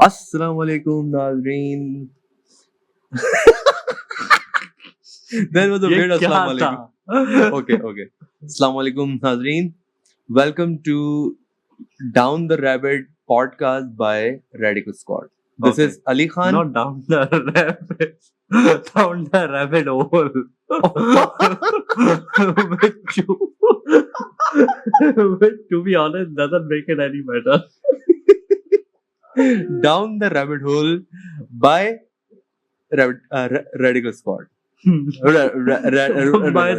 अस्सलाम वालेकुम नाज़रीन. That was a ये weird क्या अस्सलाम था? वालेकुम. Okay. Assalamu alaikum नाज़रीन. Welcome to Down the Rabbit podcast by Radical Squad. This Okay. is Ali Khan. Not down the rabbit, down the rabbit hole. which, which, to be honest, doesn't make it any better. Down the Rabbit Hole by Radical Squad. By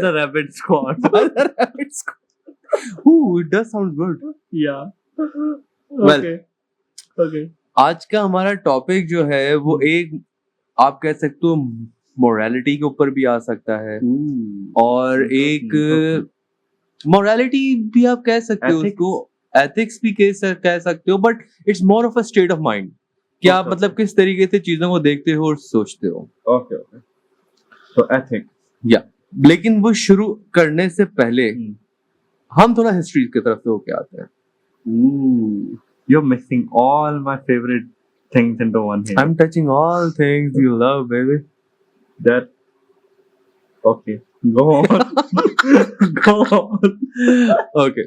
the rabbit squad. By the Rabbit Squad. Ooh, it does sound good. Yeah. Well, Okay. आज का हमारा topic जो है वो एक आप कह सकते हो मोरालिटी के ऊपर भी आ सकता है और एक मोरालिटी भी आप कह सकते हो Ethics? उसको एथिक्स भी कह सकते हो but it's more of a state of mind कि आप Okay. मतलब किस तरीके से चीजों को देखते हो और सोचते हो. Okay. So ethics. लेकिन वो शुरू करने से पहले हम थोड़ा हिस्ट्री की तरफ से होके आते हैं. Ooh. You're mixing all my favorite things into one here. I'm touching all things you love, baby. That. Okay. Go on. Go on. Okay.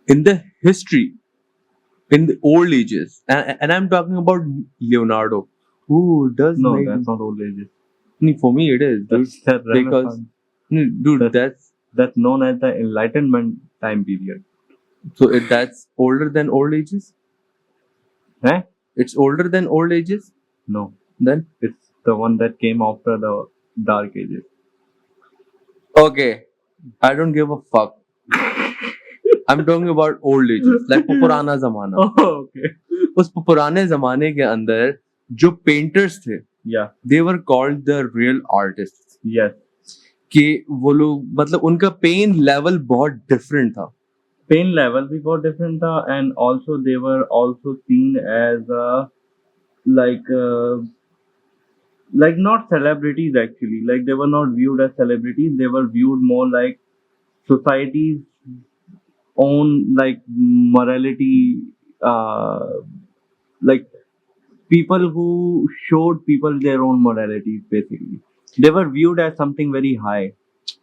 In the history, in the old ages, and I'm talking about Leonardo, who does No, make... that's not old ages. For me it is, dude. That's the Because, Renaissance. dude, That's known as the Enlightenment time period. so that's older than old ages? Eh? It's older than old ages? No, Then? it's the one that came after the Dark Ages. Okay. I don't give a fuck. I'm talking about old ages, like पुराना जमाना. Oh, okay. उस पुराने जमाने के अंदर जो painters थे, Yeah. they were called the real artists. Yes. कि वो लोग मतलब उनका पेन लेवल बहुत डिफरेंट था. Pain level भी बहुत different था, and also they were also seen as like not celebrities actually. Like they were not viewed as celebrities. They were viewed more like society's own like morality, like people who showed people their own morality. Basically, they were viewed as something very high.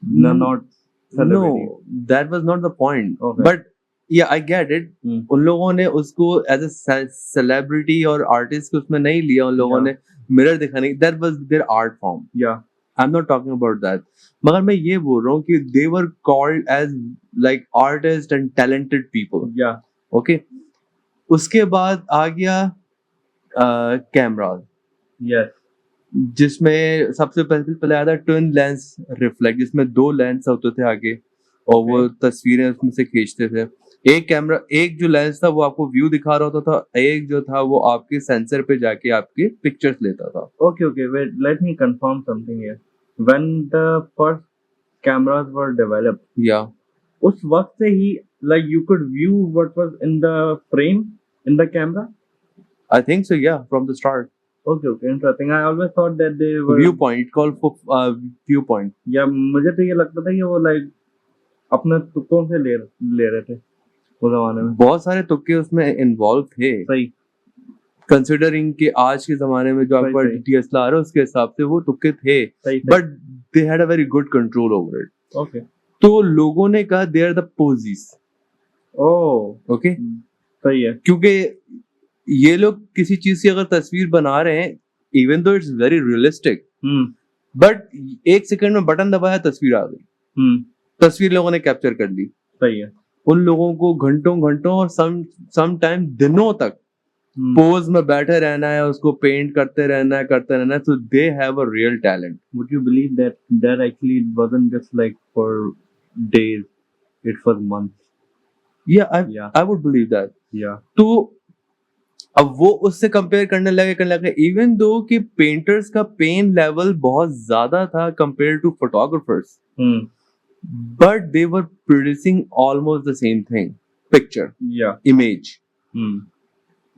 No, not celebrities. No, that was not the point. Okay. But yeah, I get it. Hmm. उन लोगों ने उसको as a celebrity और artist उसमें नहीं लिया. उन लोगों Yeah. ने मिरर दिखाने. That was their art form. Yeah. I'm not talking about that. मगर मैं ये बोल रहा हूँ कि they were called as like artists and talented people. Yeah. Okay. उसके बाद आ गया कैमरा, Yes. जिसमें सबसे पहले आया था ट्विन लेंस रिफ्लेक्ट, जिसमें 2 लेंस होते थे आगे और वो तस्वीरें उसमें से खींचते थे. एक जो लेंस था वो आपको व्यू दिखा रहा होता था, एक जो था वो आपके सेंसर पे जाके आपके पिक्चर्स लेता था. Okay. Wait, let me confirm something here. When the first cameras were developed, या उस वक्त से ही like you could view what was in the frame in the camera. I think so, yeah from the start. Okay, interesting. I always thought that they were. View point, call for view point. या मुझे तो ये लगता था कि वो like अपने तुक्कों से ले रहे थे उस जमाने में. बहुत सारे तुक्के उसमें इन्वॉल्व थे, सही. कंसिडरिंग कि आज के जमाने में जो आपका सही. DSLR है उसके हिसाब से वो तुक्के थे, सही. But they had a very good control over it. Okay. तो लोगों ने कहा they are the posies. Oh. Okay, सही है. क्योंकि ये लोग किसी चीज की अगर तस्वीर बना रहे हैं, even though it's very realistic, but 1 second में बटन दबाया तस्वीर आ गई. तस्वीर लोगों ने कैप्चर कर ली. सही है. उन लोगों को घंटों और सम टाइम दिनों तक पोज में बैठे रहना है, उसको पेंट करते रहना है. So they have a real talent. Would you believe that actually it wasn't just like for days, it was months. Yeah, Yeah. I would believe that. Yeah. तो अब वो उससे कंपेयर करने लगे इवन दो कि पेंटर्स का pen level बहुत ज्यादा था compare to photographers, but they were producing almost the same thing, picture, Yeah. Image.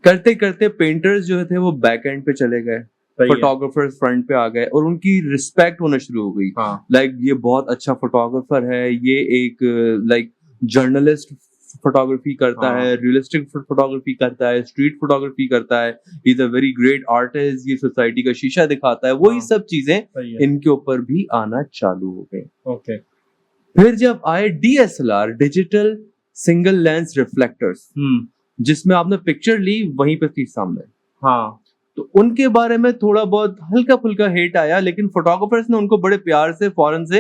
करते करते पेंटर्स जो थे वो बैक एंड पे चले गए, सही है. फोटोग्राफर्स फ्रंट पे आ गए और उनकी रिस्पेक्ट होना शुरू हो गई. हाँ. लाइक ये बहुत अच्छा फोटोग्राफर है, ये एक लाइक जर्नलिस्ट फोटोग्राफी करता हाँ। है, रियलिस्टिक फोटोग्राफी करता है, स्ट्रीट फोटोग्राफी करता है, he is a very great artist, ये सोसाइटी का शीशा दिखाता है, वही हाँ। सब चीजें सही है। इनके ऊपर भी आना चालू हो गए। ओके। फिर जब आए DSLR, digital single lens reflectors, जिसमें आपने पिक्चर ली वहीं पे थी सामने, हाँ। तो उनके बारे में थोड़ा बहुत हल्का फुल्का हेट आया, लेकिन फोटोग्राफर्स ने उनको बड़े प्यार से फौरन से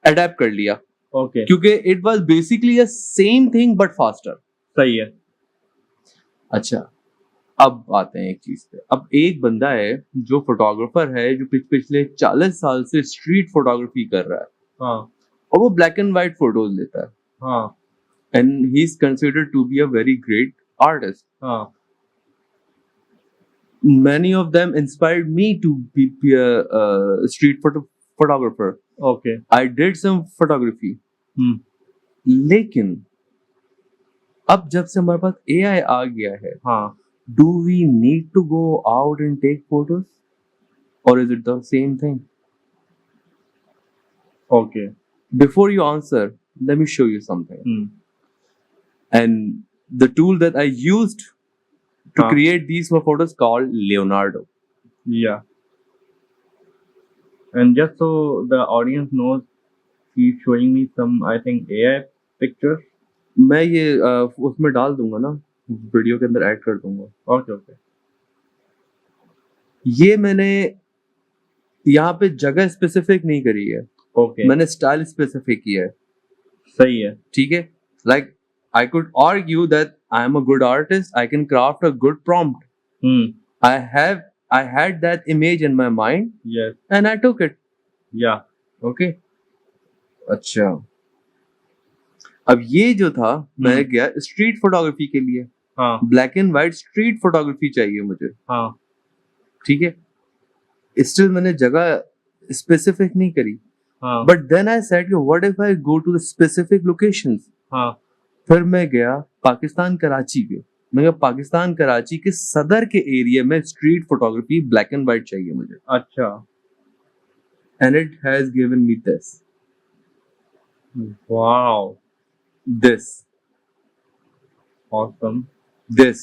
अडेप्ट कर लिया, ओके। क्योंकि it was basically a same thing but faster. सही है। अच्छा, अब आते हैं एक चीज पे। अब एक बंदा है जो फोटोग्राफर है, जो पिछले 40 साल से स्ट्रीट फोटोग्राफी कर रहा है, हाँ। और वो ब्लैक एंड व्हाइट फोटोज लेता है, हाँ। And he is considered to be a very great artist. हाँ। Many of them inspired me to be a street photographer. Okay. I did some photography. लेकिन अब जब से हमारे पास AI आ गया है, हाँ। do we need to go out and take photos, or is it the same thing? Okay. Before you answer, let me show you something. And the tool that I used to हाँ। create these photos called Leonardo. Yeah. And just so the audience knows, he's showing me some, I think, AI pictures. मैं ये उसमें डाल दूंगा ना, video के अंदर add कर दूंगा। ओके। ओके। ये मैंने यहाँ पे जगह स्पेसिफिक नहीं करी है, ओके। मैंने स्टाइल स्पेसिफिक किया है। सही है। ठीक है, like I could argue that I am a good artist, I can craft a good prompt, I had that image in my mind Yes. and I took it. Yeah. Okay. अच्छा, अब ये जो था, मैं गया स्ट्रीट फोटोग्राफी के लिए, हाँ। Black and white street photography चाहिए मुझे। हाँ। ठीक है, स्टिल मैंने जगह स्पेसिफिक नहीं करी, हाँ। But then I said what if I go to the specific locations. हाँ। फिर मैं गया पाकिस्तान कराची के, मैं गया पाकिस्तान कराची के सदर के एरिया में street photography black and white चाहिए मुझे, अच्छा। And it has given me this, wow, this, awesome. This.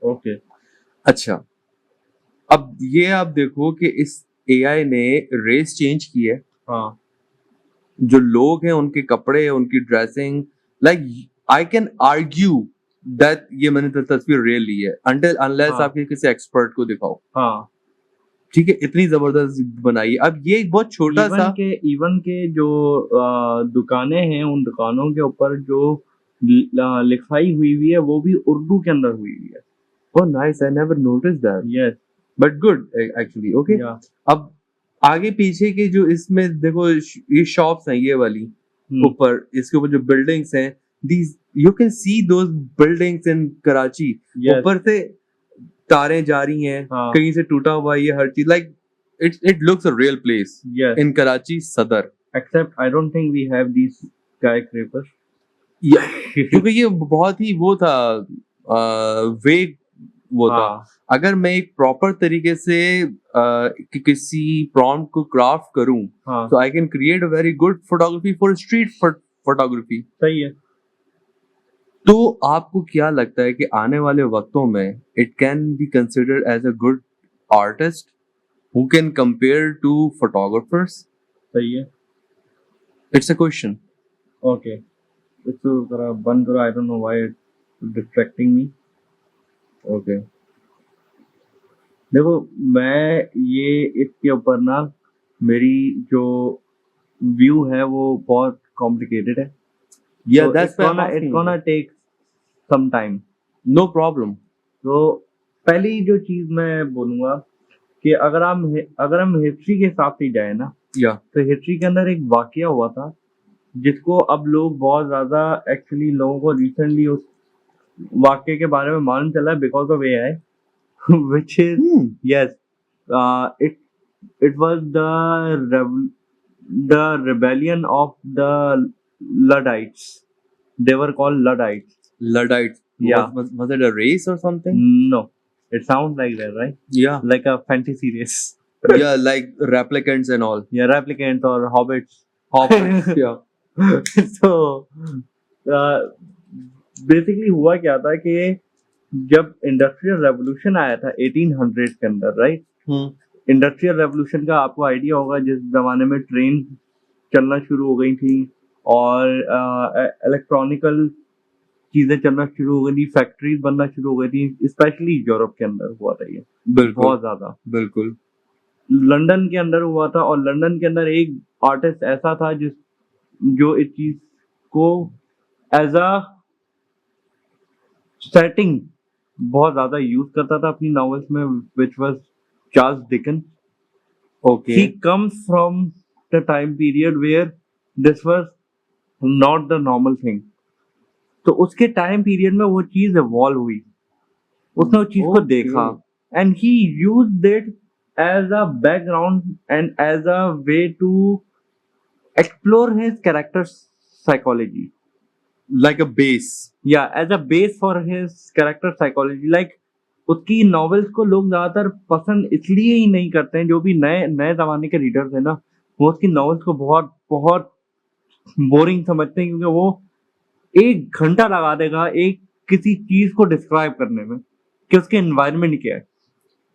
Okay. अच्छा, अब ये आप देखो कि इस एआई ने रेस चेंज की है, हाँ। जो लोग हैं उनके कपड़े, उनकी dressing, like I can argue that ये मैंने तस्वीर रियल ली है, अनटिल अनलेस हाँ। आप किसी एक्सपर्ट को दिखाओ। हाँ। ठीक है, इतनी जबरदस्त बनाई है। अब ये एक बहुत छोटा सा, इवन के जो दुकानें हैं, उन दुकानों के ऊपर जो लिखाई हुई है वो भी उर्दू के अंदर हुई है। Oh nice, I never noticed that, yes, but good actually. Okay, अब आगे पीछे के जो इसमें देखो, ये शॉप्स हैं, ये वाली ऊपर, इसके ऊपर जो बिल्डिंग्स हैं, these you can see those buildings in Karachi. Yes. ऊपर से तारें जा रही हैं, हाँ. कहीं से टूटा हुआ ये हर चीज, like it looks a real place. Yes. In Karachi Sadar. Except I don't think we have these skyscrapers. Yeah. क्योंकि ये बहुत ही वो था, वेग वो था। अगर मैं एक प्रॉपर तरीके से किसी प्रॉम्प्ट को क्राफ्ट करूं, तो I can create a very good photography for street photography. सही है। तो आपको क्या लगता है कि आने वाले वक्तों में it can be considered as a good artist who can compare to photographers? सही है। It's a question. ओके, इसको जरा बंद करो, I don't know why it's distracting me. Okay, देखो मैं ये इसके ऊपर ना, मेरी जो व्यू है वो बहुत कॉम्प्लिकेटेड है। Yeah, so that's why it's gonna take some time. No problem. तो पहली जो चीज मैं बोलूंगा कि अगर हम हिस्ट्री के हिसाब से जाए ना, Yeah. तो हिस्ट्री के अंदर एक वाकया हुआ था जिसको अब लोग बहुत ज्यादा, एक्चुअली लोगों को रिसेंटली उस वाकये के बारे में मालूम चला because of AI, which is yes, it was the rebellion of the Luddites. They were called Luddites. Luddites. Yeah. Was it a race or something? No, it sounds like that, right? Yeah. Like a fantasy race. Yeah, like replicants and all. Yeah, replicants or hobbits. Hobbits. Yeah. So basically हुआ क्या था कि जब industrial revolution आया था 1800 के अंदर, right, industrial revolution का आपको आइडिया होगा, जिस जमाने में ट्रेन चलना शुरू हो गई थी और इलेक्ट्रॉनिकल चीजें चलना शुरू हो गई थी, फैक्ट्रीज बनना शुरू हो गई थी, स्पेशली यूरोप के अंदर हुआ था ये बिल्कुल बहुत ज्यादा। बिल्कुल लंदन के अंदर हुआ था, और लंदन के अंदर एक आर्टिस्ट ऐसा था जो इस चीज को एज अ सेटिंग बहुत ज्यादा यूज करता था अपनी नॉवेल्स में, which was Charles Dickens. Okay He comes from the time period where this was not the normal thing. तो उसके टाइम पीरियड में वो चीज इवॉल्व हुई, उसने उस चीज को Okay. देखा, and he used it as a background and as a way to explore his character psychology, like a base या as a base for his character psychology. Like उसकी नॉवेल्स को लोग ज्यादातर पसंद इसलिए ही नहीं करते हैं, जो भी नए नए जमाने के रीडर्स हैं ना, वो उसकी नॉवेल्स को बहुत बहुत बोरिंग समझते हैं, क्योंकि वो 1 घंटा लगा देगा एक किसी चीज को डिस्क्राइब करने में कि उसके एनवायरनमेंट क्या है।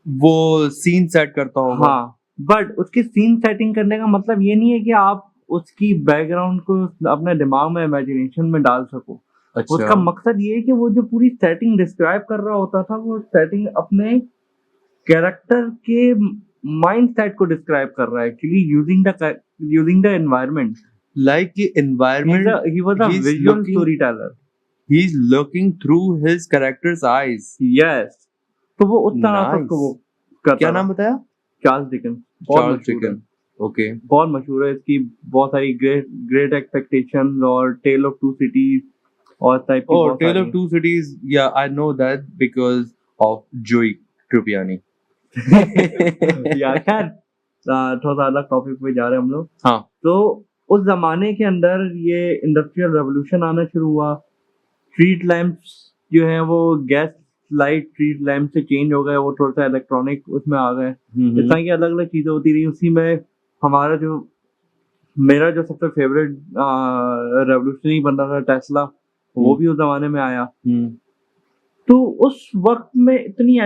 वो सीन सेट करता होगा हाँ, बट उसकी सीन सेटिंग करने का मतलब ये नहीं है कि आप उसकी बैकग्राउंड को अपने दिमाग में, इमेजिनेशन में डाल सको। अच्छा उसका मकसद ये है कि वो जो पूरी सेटिंग डिस्क्राइब कर रहा होता था, वो सेटिंग अपने कैरेक्टर के माइंड सेट को डिस्क्राइब कर रहा है, actually using the environment. like the environment He was a he's visual looking storyteller. he's looking through his character's eyes Yes. तो वो उस तरह से उसको वो nice करता क्या था। नाम बताया चार्ल्स डिकन, बहुत चार्ल्स मशहूर है, डिकन ओके बहुत मशहूर है। इसकी बहुत सारी ग्रेट एक्सपेक्टेशंस और टेल ऑफ टू सिटीज और टाइप की oh बहुत Tale of सारी। Two Cities yeah I know that because of Joey Tribbiani यार खैर, थोड़ा सा अलग टॉपिक पे जा रहे हैं हम लोग। हाँ तो उस जमाने के अंदर ये इंडस्ट्रियल रेवोल्यूशन आना शुरू हुआ। स्ट्रीट लैंप्स जो है वो गैस लाइट स्ट्रीट लैंप से चेंज हो गए, वो थोड़ा सा इलेक्ट्रॉनिक उसमें आ गए। इस तरह की अलग अलग चीजें होती रही। उसी में हमारा जो मेरा जो सबसे फेवरेट रेवोल्यूशनरी बंदा था टेस्ला, वो भी उस जमाने में आया। तो उस वक्त में इतनी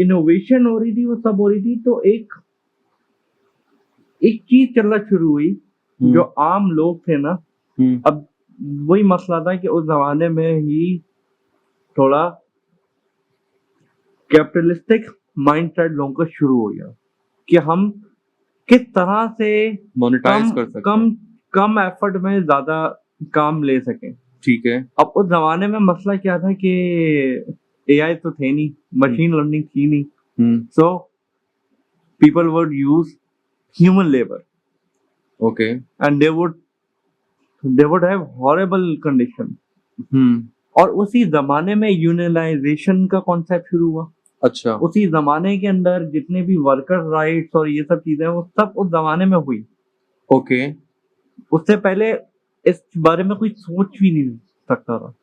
इनोवेशन हो रही थी, वो सब हो रही थी, तो एक चीज चलना शुरू हुई जो आम लोग थे ना। अब वही मसला था कि उस जमाने में ही थोड़ा कैपिटलिस्टिक माइंडसेट लोगों का शुरू हो गया कि हम किस तरह से मोनेटाइज कर सकते हैं कम एफर्ट में ज्यादा काम ले सकें। ठीक है अब उस जमाने में मसला क्या था कि एआई तो थे नहीं, मशीन लर्निंग थी नहीं, so people would use human labour okay and they would have horrible condition। और उसी जमाने में यूनियनाइजेशन का कॉन्सेप्ट शुरू हुआ। अच्छा उसी जमाने के अंदर जितने भी वर्कर राइट्स और ये सब चीजें वो सब उस जमाने में हुई। ओके उससे पहले इस बारे में कोई सोच भी नहीं सकता था।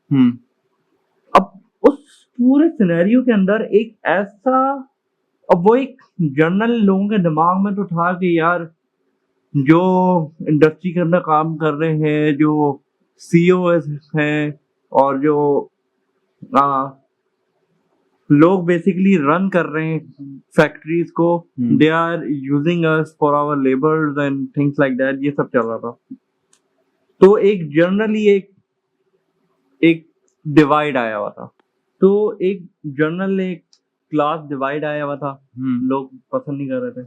अब उस पूरे सिनेरियो के अंदर एक ऐसा, अब वो एक जर्नल लोगों के दिमाग में तो था कि यार जो इंडस्ट्री के अंदर काम कर रहे हैं, जो सीईओ हैं और जो लोग बेसिकली रन कर रहे हैं फैक्ट्रीज को, they are using us for our labours and things like that, ये सब चल रहा था। तो एक जनरली एक डिवाइड आया हुआ था। तो एक जर्नल एक क्लास डिवाइड आया हुआ था, लोग पसंद नहीं कर रहे थे।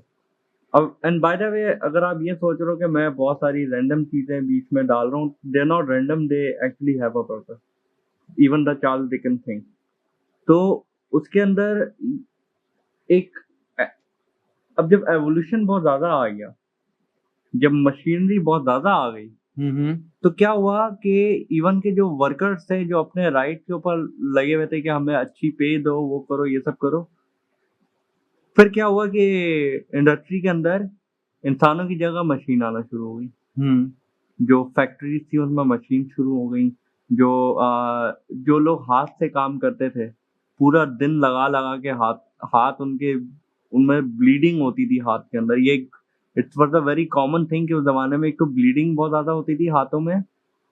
अब एंड बाय द वे, अगर आप ये सोच रहे हो कि मैं बहुत सारी रैंडम चीजें बीच में डाल रहा हूँ, they are not random, they actually have a purpose, even the Charles Dicken thing. तो उसके अंदर एक, अब जब एवोल्यूशन बहुत ज्यादा आ गया, जब मशीनरी बहुत ज्यादा आ गई, तो क्या हुआ कि इवन के जो वर्कर्स थे जो अपने राइट के ऊपर लगे हुए थे कि हमें अच्छी पे दो, वो करो, ये सब करो, फिर क्या हुआ कि इंडस्ट्री के अंदर इंसानों की जगह मशीन आना शुरू हो गई। जो फैक्ट्रीज थी उसमें मशीन शुरू हो गई। जो लोग हाथ से काम करते थे, पूरा दिन लगा लगा के हाथ उनमें ब्लीडिंग होती थी हाथ के अंदर। ये it's was a very common thing कि उस जमाने में एक तो ब्लीडिंग बहुत ज्यादा होती थी हाथों में,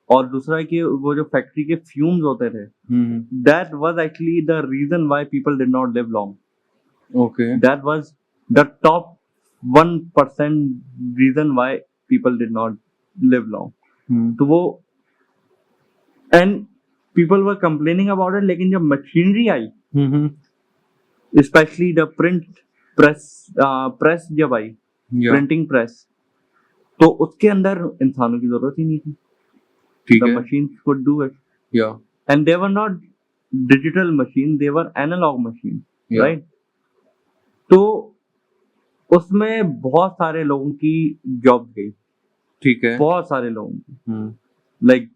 और दूसरा कि वो जो फैक्ट्री के फ्यूम्स होते थे, that was actually the reason why people did not live long. Okay. That was the top 1% reason why people did not live long. तो वो and people were complaining about it, लेकिन जब machinery I, especially the press जब आई, Yeah. Printing press, तो उसके अंदर इंसानों की जरूरत ही नहीं थी. ठीक The है. machines could do it, Yeah. and they were not digital machines, they were analog machines, Yeah. right? तो उसमें बहुत सारे लोगों की जॉब गई, ठीक है. बहुत सारे लोगों की, like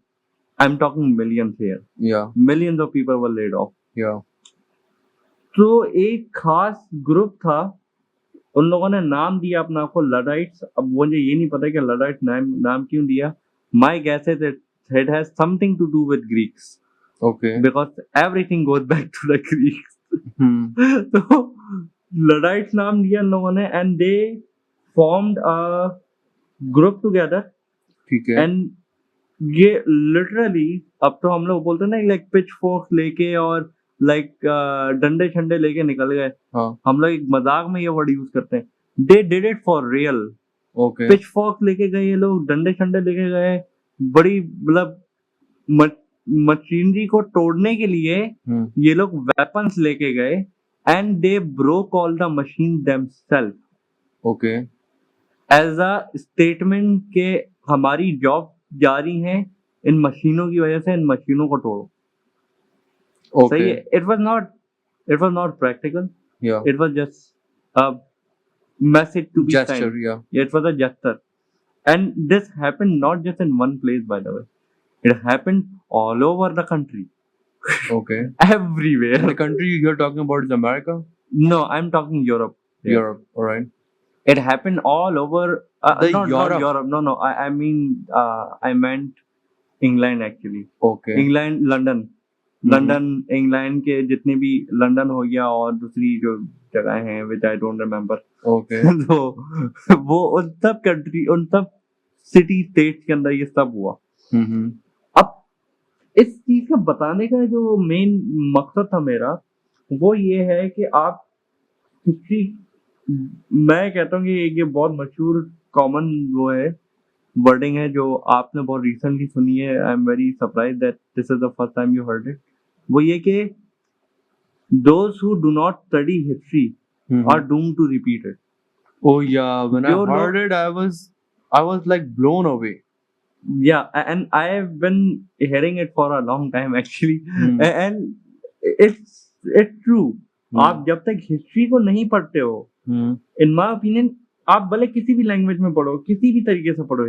I'm talking millions here, Yeah. millions of people were laid off. Yeah. तो एक खास ग्रुप था, उन लोगों ने नाम दिया अपना आपको लडाइट्स. अब मुझे ये नहीं पता कि लडाइट नाम क्यों दिया. My guess is it has something to do with Greeks, Okay. Because everything goes back to the Greeks. Hmm. तो लडाइट्स नाम दिया इन लोगों ने, and they formed a group together. ठीक है. एंड ये लिटरली, अब तो हम लोग बोलते हैं ना, लाइक पिच फोर्क लेके और लाइक डंडे शंडे लेके निकल गए. हाँ. हम लोग एक मजाक में ये वर्ड यूज करते हैं. They did it for real. Okay. Pitch fork लेके गए ये लोग, डंडे शंडे लेके गए, बड़ी मतलब मशीनरी को तोड़ने के लिए ये लोग वेपन्स लेके गए, and they broke all the machine themselves Okay. As a statement के हमारी जॉब जारी है इन मशीनों की वजह से, इन मशीनों को तोड़ो. Okay. सही है. It was not practical. Yeah. It was just a message to be Gesture. sent. Yeah. It was a gesture, and this happened not just in one place, by the way. It happened all over the country, Okay. everywhere. The country you're talking about is America? No, I'm talking Europe. Yeah. Europe. All right. It happened all over. Not Europe. No. I mean, I meant England actually. Okay. England, London. London, England के जितने भी, London हो गया और दूसरी जो जगह हैं विच आई डोंट रिमेम्बर. Okay. तो वो उन सब कंट्री, उन सब सिटी स्टेट्स के अंदर ये सब हुआ. अब इस चीज को बताने का जो मेन मकसद था मेरा, वो ये है कि आप हिस्ट्री, मैं कहता हूँ कि ये बहुत मशहूर कॉमन वो है, वर्डिंग है जो आपने बहुत रिसेंटली सुनी है. I am very surprise that this is the first time you heard it. वो ये कि those who do not study history are doomed to repeat it. Oh yeah, when I heard it, I was like blown away. Yeah, and I have been hearing it for a long time actually. And it's true. आप जब तक history को नहीं पढ़ते हो, in my opinion, आप भले किसी भी लैंग्वेज में पढ़ो, किसी भी तरीके से पढ़ो,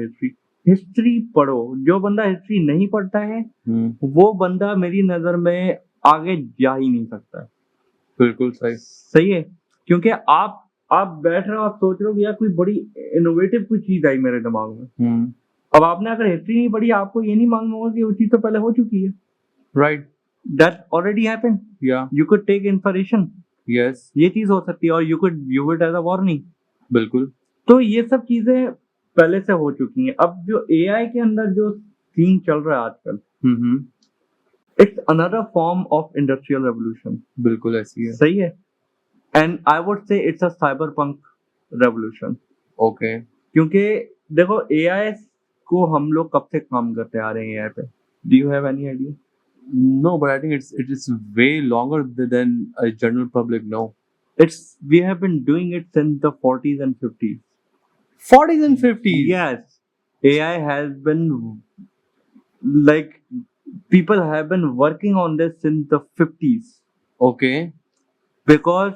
हिस्ट्री पढ़ो. जो बंदा हिस्ट्री नहीं पढ़ता है, वो बंदा मेरी नजर में आगे जा ही नहीं सकता. बिल्कुल सही है. क्योंकि आप बैठ रहे हो, आप सोच रहे हो यार कोई बड़ी इनोवेटिव कोई चीज आई मेरे दिमाग में. अब आपने अगर हिस्ट्री नहीं पढ़ी, आपको ये नहीं मालूम होगा कि वो चीज तो पहले हो चुकी है. Right. That already happened. Yeah you could take information. Yes. ये चीज हो सकती है, और you could view it as a warning. बिल्कुल. तो ये सब चीजें पहले से हो चुकी हैं. अब जो एआई के अंदर जो सीन चल रहा है आजकल, it's another form of industrial revolution. बिल्कुल ऐसी है. सही है. And I would say it's a cyber punk revolution. Okay. क्योंकि देखो, एआई को हम लोग कब से काम करते आ रहे हैं एआई पे. Do you have any idea? No, but I think it is way longer than a general public know. We have been doing it since the 40s and 50s. 40s and 50s? Yes. AI has been, like, people have been working on this since the 50s. Okay. Because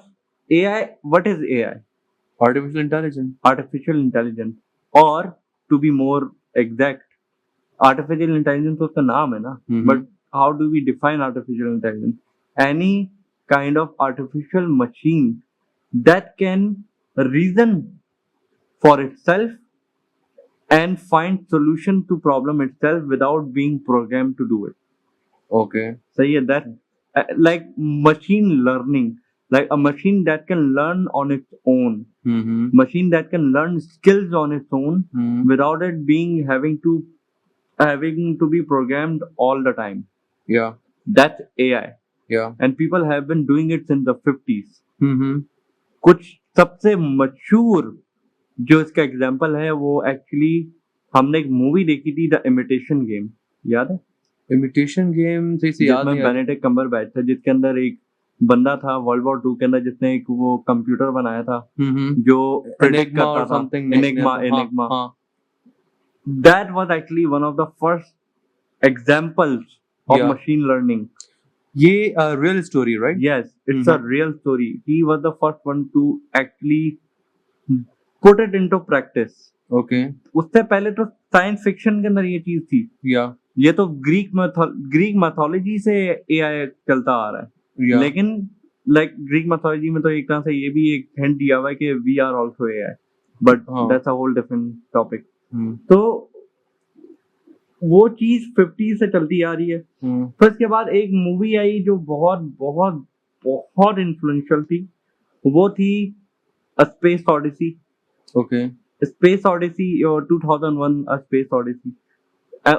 AI, what is AI? Artificial intelligence. Artificial intelligence. Or, to be more exact, artificial intelligence उसका नाम है ना. But how do we define artificial intelligence? Any kind of artificial machine that can reason for itself and find solution to problem itself without being programmed to do it. Okay. So yeah, that like machine learning, like a machine that can learn on its own, machine that can learn skills on its own without it being having to having to be programmed all the time. Yeah. That's AI. Yeah. And people have been doing it since the 50s. Mm-hmm. कुछ सबसे मशहूर जो इसका example है वो actually हमने एक movie देखी थी द इमिटेशन गेम, याद है? इमिटेशन गेम सही से याद जिसमें नहीं आ बेनेडिक्ट कम्बरबैच था, जिसके अंदर एक बंदा था वर्ल्ड वॉर 2 के अंदर जिसने एक वो कंप्यूटर बनाया था जो प्रेडिक्ट एनिग्मा करता और था। समथिंग एनिग्मा हाँ that was actually one of the first examples of Yeah. machine learning. ये real story right Yes, it's a real story. He was the first one to actually put it into practice. Okay उससे पहले तो science fiction के अंदर ये चीज थी, या ये तो ग्रीक मैथोलॉजी से एआई चलता आ रहा है। या लेकिन लाइक ग्रीक मैथोलॉजी में तो एक तरह से ये भी एक हिंट दिया हुआ है कि we are also AI, but हाँ। That's a whole different topic. तो वो चीज 50 से चलती आ रही है। फिर उसके बाद एक मूवी आई जो बहुत बहुत बहुत इन्फ्लुएंशियल थी, वो थी a space Odyssey. Okay space Odyssey और 2001 अ स्पेस ऑडिसी।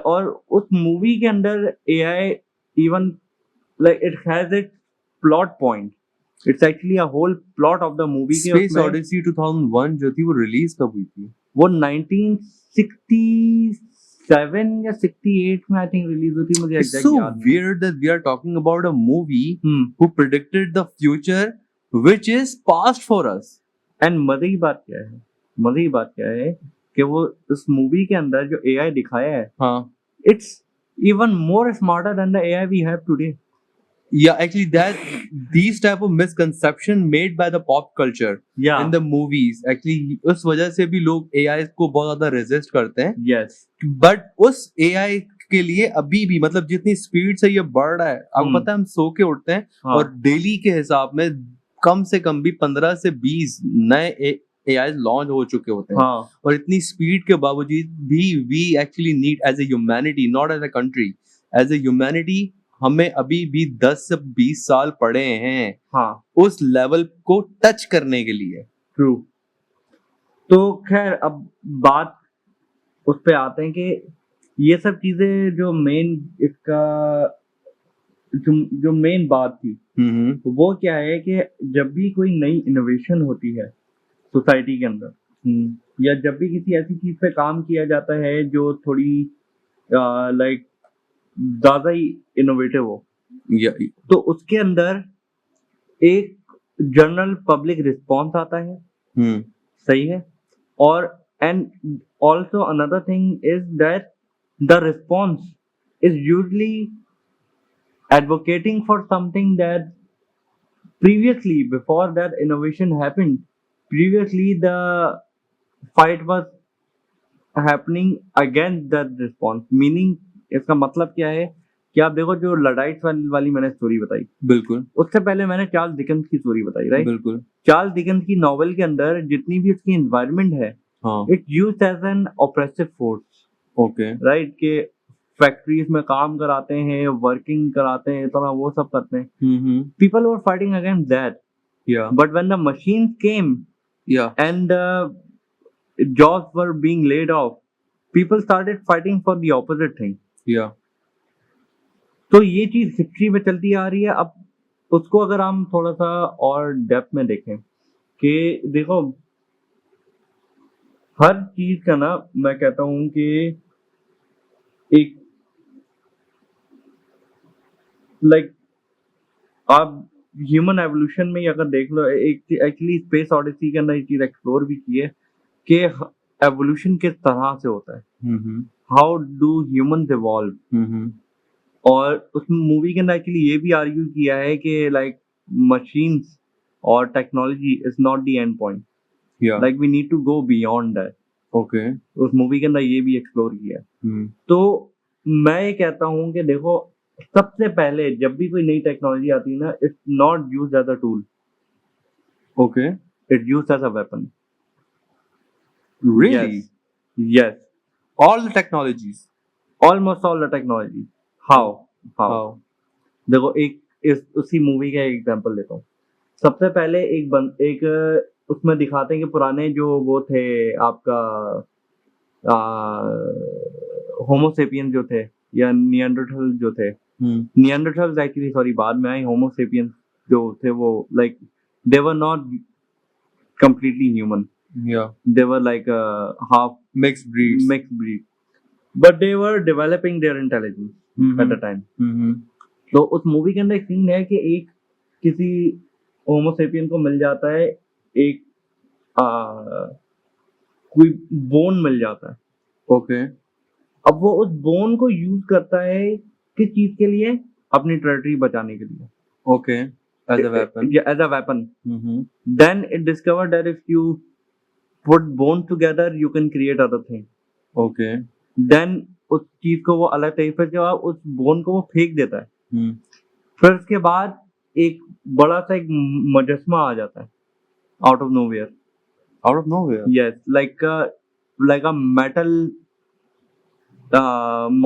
और उस मूवी के अंदर AI even like it has it plot point, it's actually a whole plot of the movie के स्पेस उसमें ओडिसी 2001 जो थी वो रिलीज कब हुई थी? वो 1967 या 68 में आई थिंक रिलीज हुई थी, मुझे It's एग्जैक्ट so याद नहीं। weird that we are talking about a movie hmm who predicted the future which is past for us. And मजे की बात क्या है, मजे की बात क्या है कि वो उस मूवी के अंदर जो एआई दिखाया है, हाँ it's even more smarter than the AI we have today. Yeah, actually, that these type of misconception made by the pop culture या in the movies, actually उस वजह से भी लोग AI को बहुत ज्यादा resist करते हैं। यस बट उस AI के लिए अभी भी मतलब जितनी स्पीड से ये बढ़ रहा है, आपको पता है हम सो के उठते हैं हाँ। और डेली के हिसाब में कम से कम भी 15 से 20 नए AI लॉन्च हो चुके होते हैं। हाँ और इतनी स्पीड के बावजूद भी we actually need as a humanity, not as a country, as a humanity हमें अभी भी 10 से 20 साल पड़े हैं हाँ उस लेवल को टच करने के लिए। ट्रू। तो खैर अब बात उस पे आते हैं कि ये सब चीजें जो मेन इसका जो मेन बात थी वो क्या है कि जब भी कोई नई इनोवेशन होती है सोसाइटी के अंदर, या जब भी किसी ऐसी चीज पे काम किया जाता है जो थोड़ी लाइक ज्यादा ही इनोवेटिव हो, या तो उसके अंदर एक जनरल पब्लिक रिस्पॉन्स आता है, सही है। और and also another thing is that the response is usually advocating for something that previously, before that innovation happened, previously the fight was happening against that response। meaning इसका मतलब क्या है कि आप देखो जो लडाइट्स वाली मैंने स्टोरी बताई, बिल्कुल उससे पहले मैंने चार्ल्स डिकेंस की स्टोरी बताई, राइट? बिल्कुल चार्ल्स डिकेंस की नॉवेल के अंदर जितनी भी उसकी एनवायरनमेंट है, हाँ it used as an oppressive force, okay right? के फैक्ट्रीज में काम कराते हैं, वर्किंग कराते हैं, तो वो सब करते हैं। People were fighting against that, या but when the machines came या and jobs were being laid off, people started fighting for the opposite thing। या तो ये चीज हिस्ट्री में चलती आ रही है। अब उसको अगर हम थोड़ा सा और डेप्थ में देखें कि देखो हर चीज का ना, मैं कहता हूं कि एक लाइक आप ह्यूमन एवोल्यूशन में ही अगर देख लो, एक एक्चुअली स्पेस ऑडिसी के अंदर ये चीज एक्सप्लोर भी की है कि एवोल्यूशन किस तरह से होता है, हाउ डू ह्यूमंस इवॉल्व। और उस मूवी के अंदर एक्चुअली ये भी आर्ग्यू किया है कि लाइक मशीन्स और technology is not the end point, या like we need to go beyond that. Okay उस मूवी के अंदर ये भी एक्सप्लोर किया है। तो मैं ये कहता हूँ कि देखो सबसे पहले जब भी कोई नई टेक्नोलॉजी आती है ना, it's not used as a tool, okay it's used as a weapon. Really yes, all the technologies almost all the technology. How how देखो एक इस उसी मूवी का एग्जांपल देता हूँ। सबसे पहले एक उसमें दिखाते हैं कि पुराने जो वो थे आपका होमोसेपियन जो थे या नियंडरथल जो थे, नियंडरथल्स एक्चुअली सॉरी बाद में आए, होमोसेपियंस जो थे वो like they were not completely human. Yeah, They were like half mixed breeds. mixed breed, but they were developing their intelligence at the time. तो उस मूवी के अंदर एक सीन है कि एक किसी होमोसेपियन को मिल जाता है एक कोई बोन मिल जाता है. Okay. अब वो उस बोन को यूज करता है किस चीज के लिए? अपनी टेरिटरी बचाने के लिए. Okay. As a weapon. Yeah, as a weapon. Then it discovered that if you put bones together, you can create other things. Okay. Then उस चीज को वो अलग तरीके से जब उस बोन को वो फेंक देता है, फिर उसके बाद एक बड़ा सा एक मुजस्मा आ जाता है out of nowhere. Out of nowhere. Yes, like a metal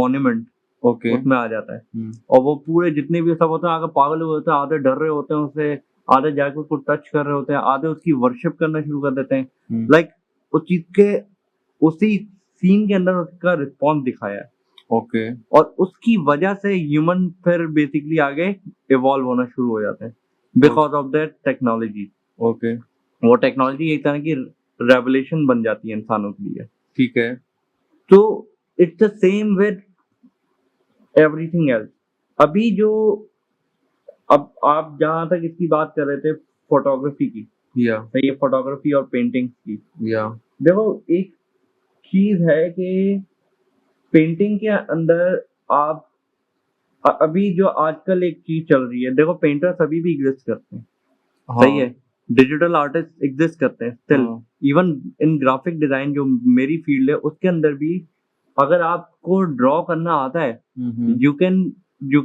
monument. Okay. उसमें आ जाता है और वो पूरे जितने भी सब होते हैं आगे पागल हुए होते हैं, आधे डर रहे होते हैं उससे, आधे जाके उसको टच कर रहे होते हैं, आधे उसकी वर्शिप करना शुरू कर देते हैं. लाइक उस चीज के उसी सीन के अंदर उसका रिस्पॉन्स दिखाया है. Okay. और उसकी वजह से ह्यूमन फिर बेसिकली आगे इवॉल्व होना शुरू हो जाते हैं because of that technology. Okay. वो टेक्नोलॉजी एक तरह की रेवोल्यूशन बन जाती है इंसानों के लिए. ठीक है. तो it's the same with everything else. अभी जो अब आप जहां तक इसकी बात कर रहे थे फोटोग्राफी की, Yeah. सही है, फोटोग्राफी और पेंटिंग की, Yeah. देखो एक चीज है कि पेंटिंग के अंदर आप अभी जो आजकल एक चीज चल रही है, देखो पेंटर्स अभी भी एग्जिस्ट करते हैं. सही है, डिजिटल आर्टिस्ट एग्जिस्ट करते हैं still. Even in graphic design जो मेरी फील्ड है उसके अंदर भी अगर आपको ड्रॉ करना आता है, you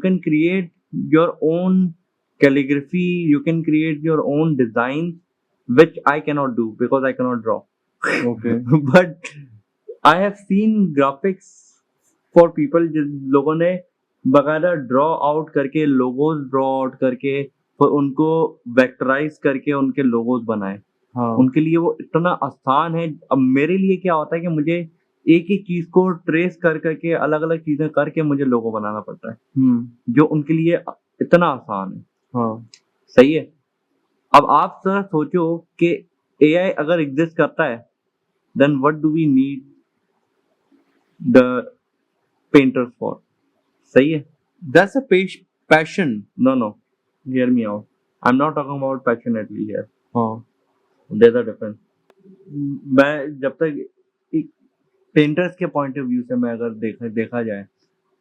can create your own calligraphy, you can create your own design, which I cannot do because I cannot draw. Okay. But I have seen graphics for people जिन लोगों ने बकायदा ड्रॉ आउट करके, logos draw out करके, फिर उनको vectorise करके उनके logos बनाए. उनके लिए वो इतना आसान है. अब मेरे लिए क्या होता है कि मुझे एक ही चीज को ट्रेस कर करके अलग अलग चीजें करके मुझे लोगो बनाना पड़ता है, जो उनके लिए इतना आसान है. सही है. अब आप सर सोचो कि एआई अगर एग्जिस्ट करता है, then what do we need the painters for? सही है. That's a passion. No, hear me out. I'm not talking about passionately here. There's a difference. मैं जब तक पेंटर्स के पॉइंट ऑफ व्यू से मैं अगर देखा जाए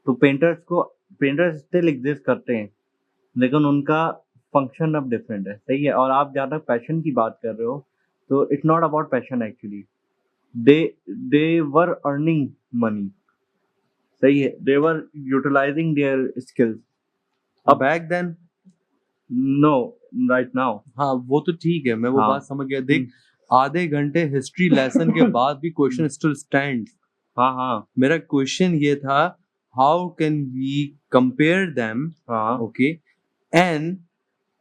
तो पेंटर्स स्टिल एग्जिस्ट करते हैं, लेकिन उनका फंक्शन अब डिफरेंट है. सही है. और आप जहाँ तक पैशन की बात कर रहे हो तो it's not about passion actually. They were earning money. सही है. They were utilising their skills. अब back then no, right now. हाँ वो तो ठीक है, मैं वो बात समझ गया. देख आधे घंटे हिस्ट्री लेसन के बाद भी क्वेश्चन स्टिल स्टैंड्स. हाँ मेरा क्वेश्चन ये था, how can we compare them? Okay. And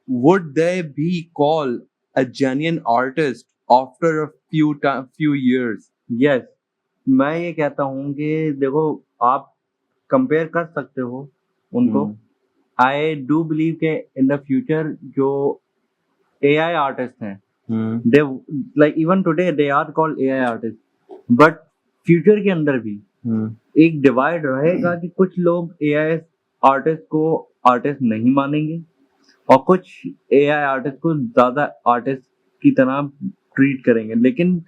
would they be call a genuine artist after a few years? Yes, मैं ये कहता हूँ कि देखो आप कंपेयर कर सकते हो उनको. आई डू बिलीव के इन द फ्यूचर जो एआई आर्टिस्ट हैं, they like even today they are called AI artists, but future के अंदर भी एक डिवाइड रहेगा कि कुछ लोग एआई आर्टिस्ट को आर्टिस्ट नहीं मानेंगे और कुछ एआई आर्टिस्ट को ज्यादा आर्टिस्ट की तरह ट्रीट करेंगे. लेकिन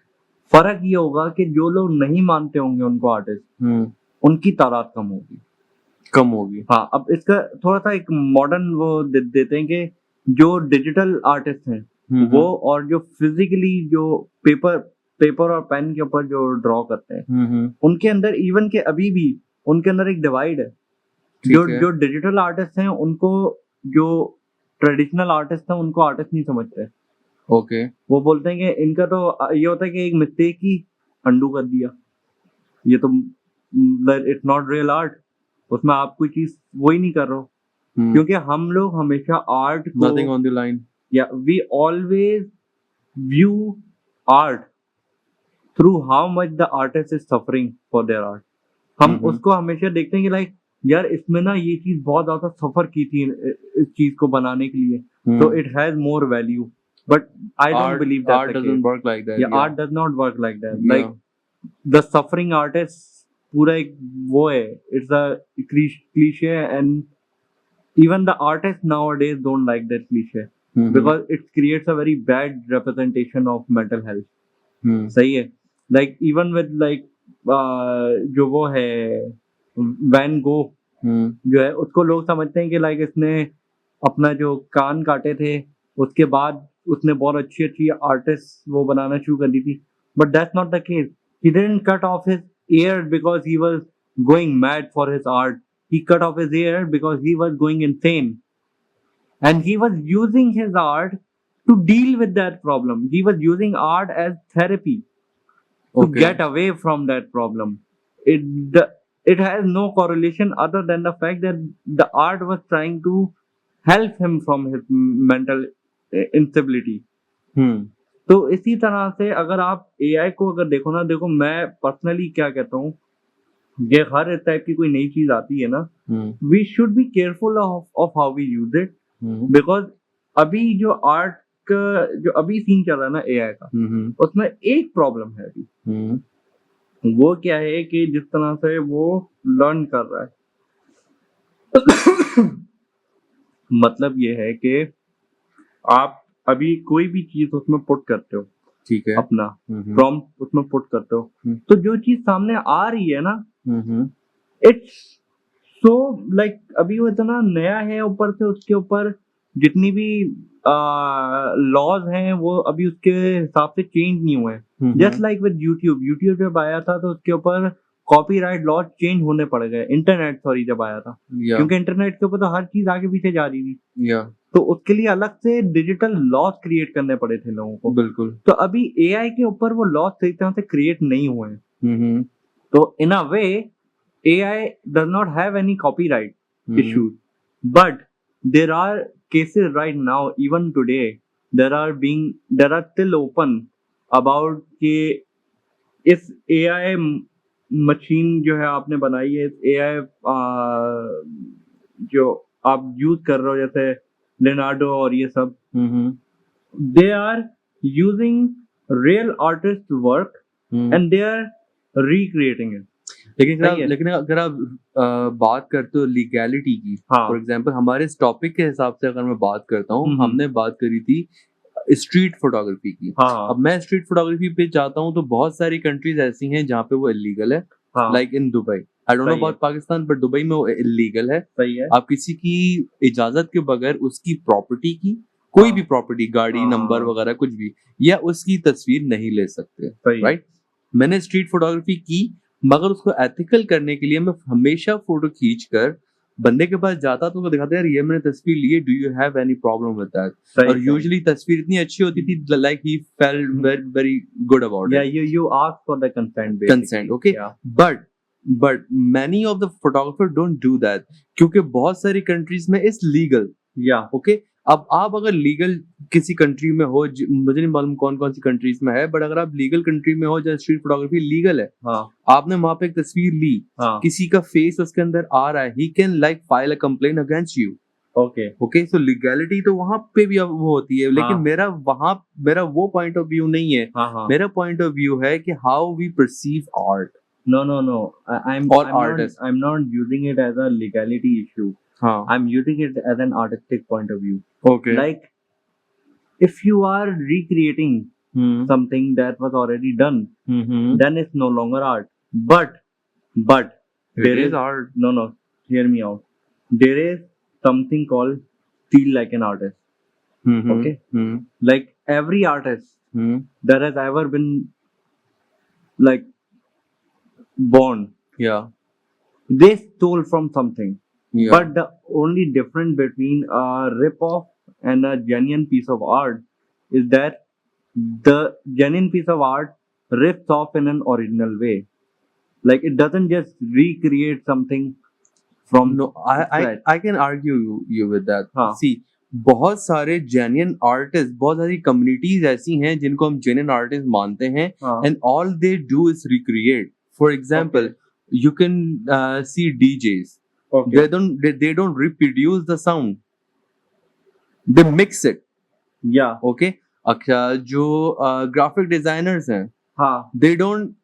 फर्क ये होगा कि जो लोग नहीं मानते होंगे उनको आर्टिस्ट, उनकी तादाद कम होगी. हाँ. अब इसका थोड़ा सा एक मॉडर्न वो देते हैं कि जो डिजिटल आर्टिस्ट हैं वो और जो फिजिकली जो पेपर और पेन के ऊपर जो ड्रॉ करते हैं, उनके अंदर इवन के अभी भी उनके अंदर एक डिवाइड है. जो डिजिटल आर्टिस्ट हैं उनको, जो ट्रेडिशनल आर्टिस्ट हैं उनको आर्टिस्ट नहीं समझते. ओके. वो बोलते हैं कि इनका तो ये होता है कि एक मिस्टेक ही अंडू कर दिया, ये तो इट्स नॉट रियल आर्ट. उसमें आप कोई चीज वही नहीं कर रहे हो. क्योंकि हम लोग हमेशा आर्ट को, nothing on the line, we always view art through how much the artist is suffering for their art. हम उसको हमेशा देखते हैं कि लाइक यार इसमें ना ये चीज बहुत ज्यादा सफर की थी इस चीज को बनाने के लिए, so it has more value, but I don't believe that's art the doesn't case. work like that. Yeah, art does not work like that. Yeah. Like the suffering artist पूरा एक वो है, it's a cliche, and even the artists nowadays don't like that cliche because it creates a very bad representation of mental health. सही है, like even with like जो वो है van गो जो है, उसको लोग समझते हैं कि लाइक इसने अपना जो कान काटे थे उसके बाद उसने बहुत अच्छी अच्छी आर्टिस्ट वो बनाना शुरू कर दी थी, but that's not the case. He didn't cut off his ear because he was going mad for his art. He cut off his ear because he was going insane. And he was using his art to deal with that problem. He was using art as therapy to get away from that problem. It has no correlation other than the fact that the art was trying to help him from his mental instability. तो इसी तरह से अगर आप AI को अगर देखो ना, देखो मैं पर्सनली क्या कहता हूँ, ये हर टाइप की कोई नई चीज आती है ना, we should be careful of how we use it, because अभी जो आर्ट का जो अभी सीन चल रहा है ना AI का, उसमें एक प्रॉब्लम है अभी. वो क्या है कि जिस तरह से वो लर्न कर रहा है मतलब ये है कि आप अभी कोई भी चीज उसमें पुट करते हो, ठीक है, अपना प्रॉम्प्ट उसमें पुट करते हो, तो जो चीज सामने आ रही है ना, इट्स सो लाइक अभी वो इतना नया है, ऊपर से उसके ऊपर जितनी भी लॉज हैं वो अभी उसके हिसाब से चेंज नहीं हुए हैं. जस्ट लाइक विद यूट्यूब जब आया था तो उसके ऊपर कॉपीराइट लॉज चेंज होने पड़ गए. इंटरनेट जब आया था, क्योंकि इंटरनेट के ऊपर तो हर चीज आगे पीछे जा रही थी, तो उसके लिए अलग से डिजिटल लॉज क्रिएट करने पड़े थे लोगों को. बिल्कुल. तो अभी AI के ऊपर वो लॉज सही तरह से क्रिएट नहीं हुए हैं. तो इन अ वे AI does not have any copyright issues, but there are cases right now, even today, there are still open about कि इस AI मशीन जो है आपने बनाई है, AI जो आप यूज कर रहे हो जैसे लेनार्डो और ये सब, they are using real artist work and they are recreating it. लेकिन अगर आप बात करते हो लीगैलिटी की, फॉर एग्जांपल हमारे इस टॉपिक के हिसाब से अगर मैं बात करता हूँ, हमने बात करी थी स्ट्रीट फोटोग्राफी की. अब मैं स्ट्रीट फोटोग्राफी पे जाता हूँ तो बहुत सारी कंट्रीज ऐसी हैं जहाँ पे वो इलीगल है, like in Dubai. I don't know about Pakistan, but Dubai में वो इलीगल है. आप किसी की इजाजत के बगैर उसकी प्रॉपर्टी की कोई भी प्रॉपर्टी, गाड़ी नंबर वगैरह कुछ भी, या उसकी तस्वीर नहीं ले सकते. राइट. मैंने स्ट्रीट फोटोग्राफी की, मगर उसको एथिकल करने के लिए मैं हमेशा फोटो खींच कर बंदे के पास जाता तो उसको दिखाता यार ये मैंने तस्वीर ली है, do you have any problem with that. और यूजुअली तस्वीर इतनी अच्छी होती थी, like he felt very good about it. You ask for the consent. Okay. But many of the photographer don't do that, क्योंकि बहुत सारी कंट्रीज में इट्स लीगल. ओके. अब आप अगर लीगल किसी कंट्री में हो, मुझे नहीं मालूम कौन कौन सी कंट्रीज में है, बट अगर आप लीगल कंट्री में हो जहाँ स्ट्रीट फोटोग्राफी लीगल है, आपने वहां पे एक तस्वीर ली, किसी का फेस उसके अंदर आ रहा है, he can like file a complaint against you. Okay. So legality तो वहां पे भी अब वो होती है, लेकिन मेरा वो पॉइंट ऑफ व्यू नहीं है. मेरा पॉइंट ऑफ व्यू है कि how we perceive art. No. I'm not using it as a legality issue. I'm using it as an artistic point of view. Okay. Like, if you are recreating something that was already done, then it's no longer art. But there is art. No. Hear me out. There is something called feel like an artist. Okay. Like every artist that has ever been like born, they stole from something. But the only difference between a rip-off and a genuine piece of art is that the genuine piece of art rips off in an original way. Like it doesn't just recreate something from. No, I can argue you with that. See, बहुत सारे genuine artists, बहुत सारी communities ऐसी हैं जिनको हम genuine artists मानते हैं, and all they do is recreate. For example, you can see DJs. Okay. They don't reproduce the sound. They mix it. Yeah. Okay. अच्छा जो graphic designers हैं, हाँ. they don't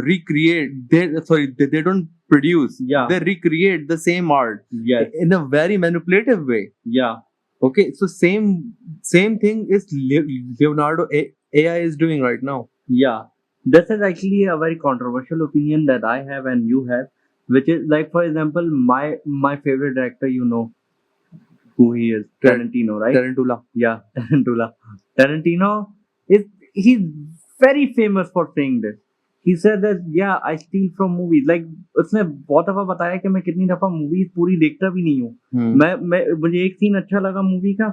recreate. They don't produce. Yeah. They recreate the same art Yes. in a very manipulative way. Yeah. Okay, so same thing is Leonardo AI is doing right now. Yeah, this is actually a very controversial opinion that I have and you have, which is like, for example, my favorite director, you know who he is, Tarantino, right? Tarantula. Yeah, Tarantula. Tarantino he's very famous for saying this. He said that yeah, I steal from movies. Like उसने बहुत दफा बताया कि मैं कितनी दफा movies पूरी देखता भी नहीं हूँ. मैं मुझे एक सीन अच्छा लगा मूवी का,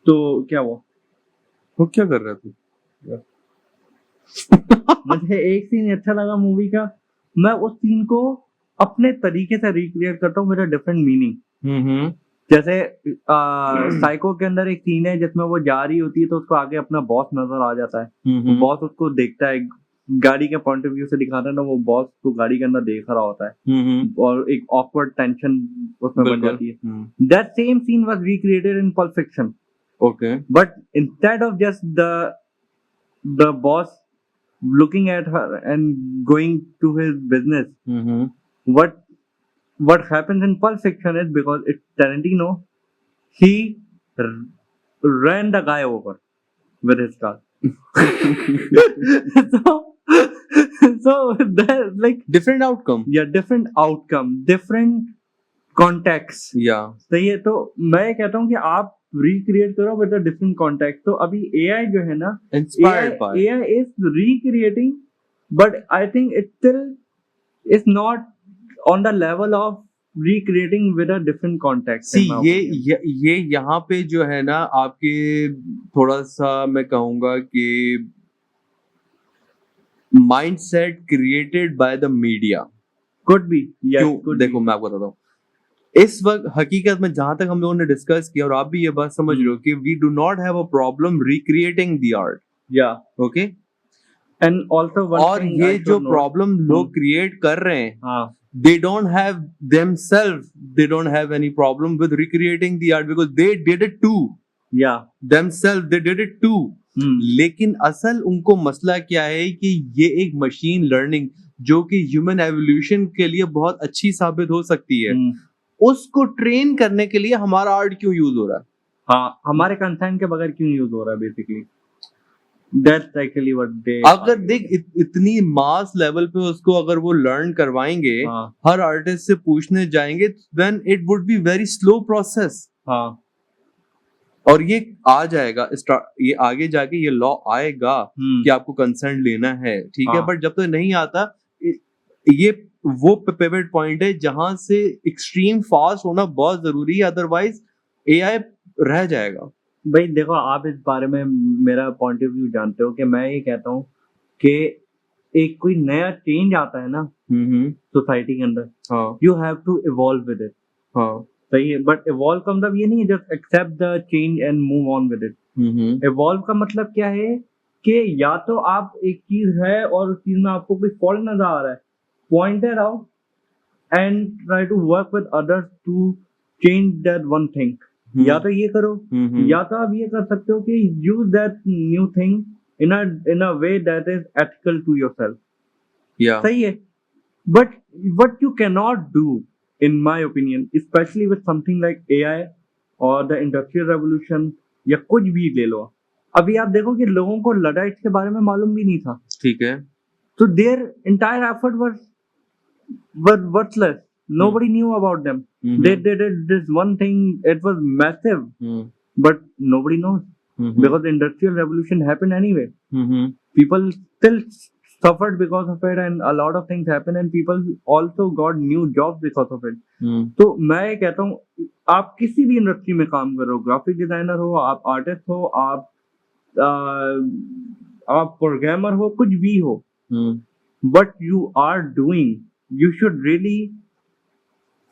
तो क्या हुआ? वो क्या कर रहा तू? मुझे एक सीन अच्छा लगा मूवी का, मैं उस सीन को अपने तरीके से रिक्रिएट करता हूँ, मेरा डिफरेंट मीनिंग. जैसे साइको के अंदर एक सीन है जिसमें वो जा रही होती है तो उसको आगे अपना बॉस नजर आ जाता है. बॉस उसको देखता है, गाड़ी के पॉइंट ऑफ व्यू से दिखाता है ना, वो बॉस को गाड़ी के अंदर देख रहा होता है और एक ऑकवर्ड टेंशन उसमें बन जाती है. That same scene was recreated in Pulp Fiction. Okay. But instead of just the boss looking at her and going to his business, what happens in Pulp Fiction is, because it's Tarantino, he ran the guy over with his car. so that, like, different outcome. Yeah, different outcome, different context. Yeah. सही है. तो मैं कहता हूँ कि आप recreate करो with a different context. तो अभी एआई जो है ना, Inspired by. AI is recreating, but I think it still is not on the level of recreating with a different context. See, ये यहाँ पे जो है ना, आपके थोड़ा सा मैं कहूँगा कि mindset created by the media. Could be. Yes, क्यों? could देखो be. मैं आपको बताता हूँ, इस वक्त हकीकत में जहां तक हम लोगों ने डिस्कस किया और आप भी ये बात समझ रहे हो कि we do not have a problem recreating the art. Yeah. Okay. And also one और thing ये I जो should note. प्रॉब्लम लोग क्रिएट कर रहे हैं, हाँ. they don't have themselves, they don't have any problem with recreating the art because they did it too. Yeah. Themselves, they did it too. लेकिन असल उनको मसला क्या है कि ये एक मशीन लर्निंग जो कि ह्यूमन एवोल्यूशन के लिए बहुत अच्छी साबित हो सकती है, उसको ट्रेन करने के लिए हमारा आर्ट क्यों यूज हो रहा है? हाँ, हमारे कंसेंट के बगैर क्यों यूज हो रहा है basically. That's actually what they. अगर देख इतनी मास लेवल पे उसको अगर वो लर्न करवाएंगे, हर आर्टिस्ट से पूछने जाएंगे, then it would be very slow process. हाँ. और ये आ जाएगा, ये आगे जाके ये लॉ आएगा कि आपको कंसेंट लेना है, ठीक है. बट जब तक नहीं आता, ये वो पिवट पॉइंट है जहां से एक्सट्रीम फास्ट होना बहुत जरूरी है, अदरवाइज एआई रह जाएगा. भाई देखो, आप इस बारे में मेरा पॉइंट ऑफ व्यू जानते हो कि मैं ये कहता हूँ कि एक कोई नया चेंज आता है ना सोसाइटी के अंदर, you have to evolve with it. सही है. बट इवॉल्व का मतलब ये नहीं है just accept the change and move on with it. Evolve का मतलब क्या है कि या तो आप एक चीज है और उस चीज में आपको कोई फॉल्ट नजर आ रहा है, point it out and try to work with others to change that one thing. या तो ये करो, या तो आप ये कर सकते हो कि use that new thing in a way that is ethical to yourself. Yeah. सही है. But what you cannot do, in my opinion, especially with something like AI or the industrial revolution या कुछ भी ले लो, अभी आप देखो कि लोगों को लडाइट्स के बारे में मालूम भी नहीं था. ठीक है. So their entire effort were worthless. Nobody knew about them. They did this one thing. It was massive, but nobody knows because the industrial revolution happened anyway. People still suffered because of it, and a lot of things happened, and people also got new jobs because of it. तो मैं ये कहता हूँ, आप किसी भी industry में काम करो, ग्राफिक डिजाइनर हो, आप आर्टिस्ट हो, आप प्रोग्रामर हो, कुछ भी हो, what you are doing, you should really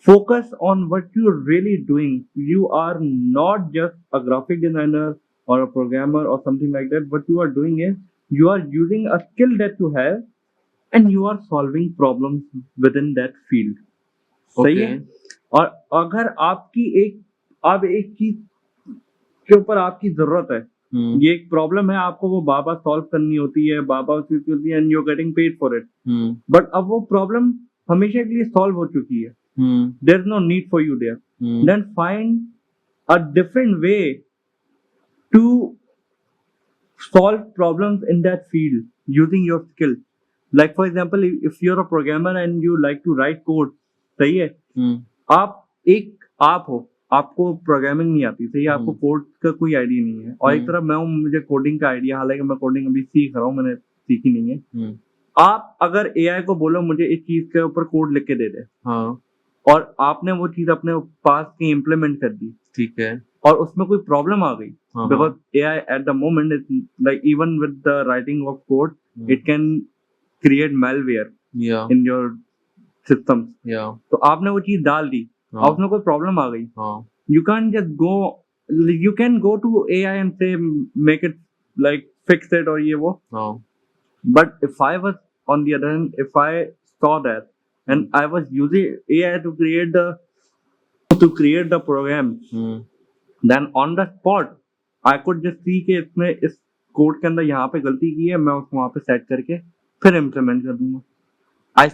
focus on what you're really doing. You are not just a graphic designer or a programmer or something like that. What you are doing is you are using a skill that you have and you are solving problems within that field. सही है? और अगर आप एक चीज के ऊपर आपकी जरूरत है, ये एक प्रॉब्लम है, आपको वो बार बार सॉल्व करनी होती है, बार बार होती है, and you are getting paid for it, but अब वो प्रॉब्लम हमेशा के लिए सॉल्व हो चुकी है, there is no need for you there, then find a different way to solve problems in that field using your skill. Like for example, if you're a programmer and you like to write code, सही है, आप हो, आपको programming नहीं आती, सही है, आपको कोड का कोई आइडिया नहीं है, और एक तरफ मैं हूँ, मुझे कोडिंग का आइडिया, हालांकि मैं कोडिंग अभी सीख रहा हूँ, मैंने सीखी नहीं है। आप अगर एआई को बोलो मुझे इस चीज के ऊपर कोड लिख के दे दे, और आपने वो चीज अपने पास की इम्प्लीमेंट कर दी, ठीक है, और उसमें कोई प्रॉब्लम आ गई, because AI at the moment is like, even with the writing of code, it can create malware in your systems. तो आपने वो चीज डाल दी, और उसमें कोई प्रॉब्लम आ गई, you can't just go, you can go to AI and say make it like fix it or ये वो, but if I was on the other hand, if I saw that and I was using AI to create the program, then on the spot I could just see कि इसमें इस code के अंदर यहाँ पे गलती की है, मैं उसको वहाँ पे सेट करके फिर इम्प्लीमेंट कर दूंगा. I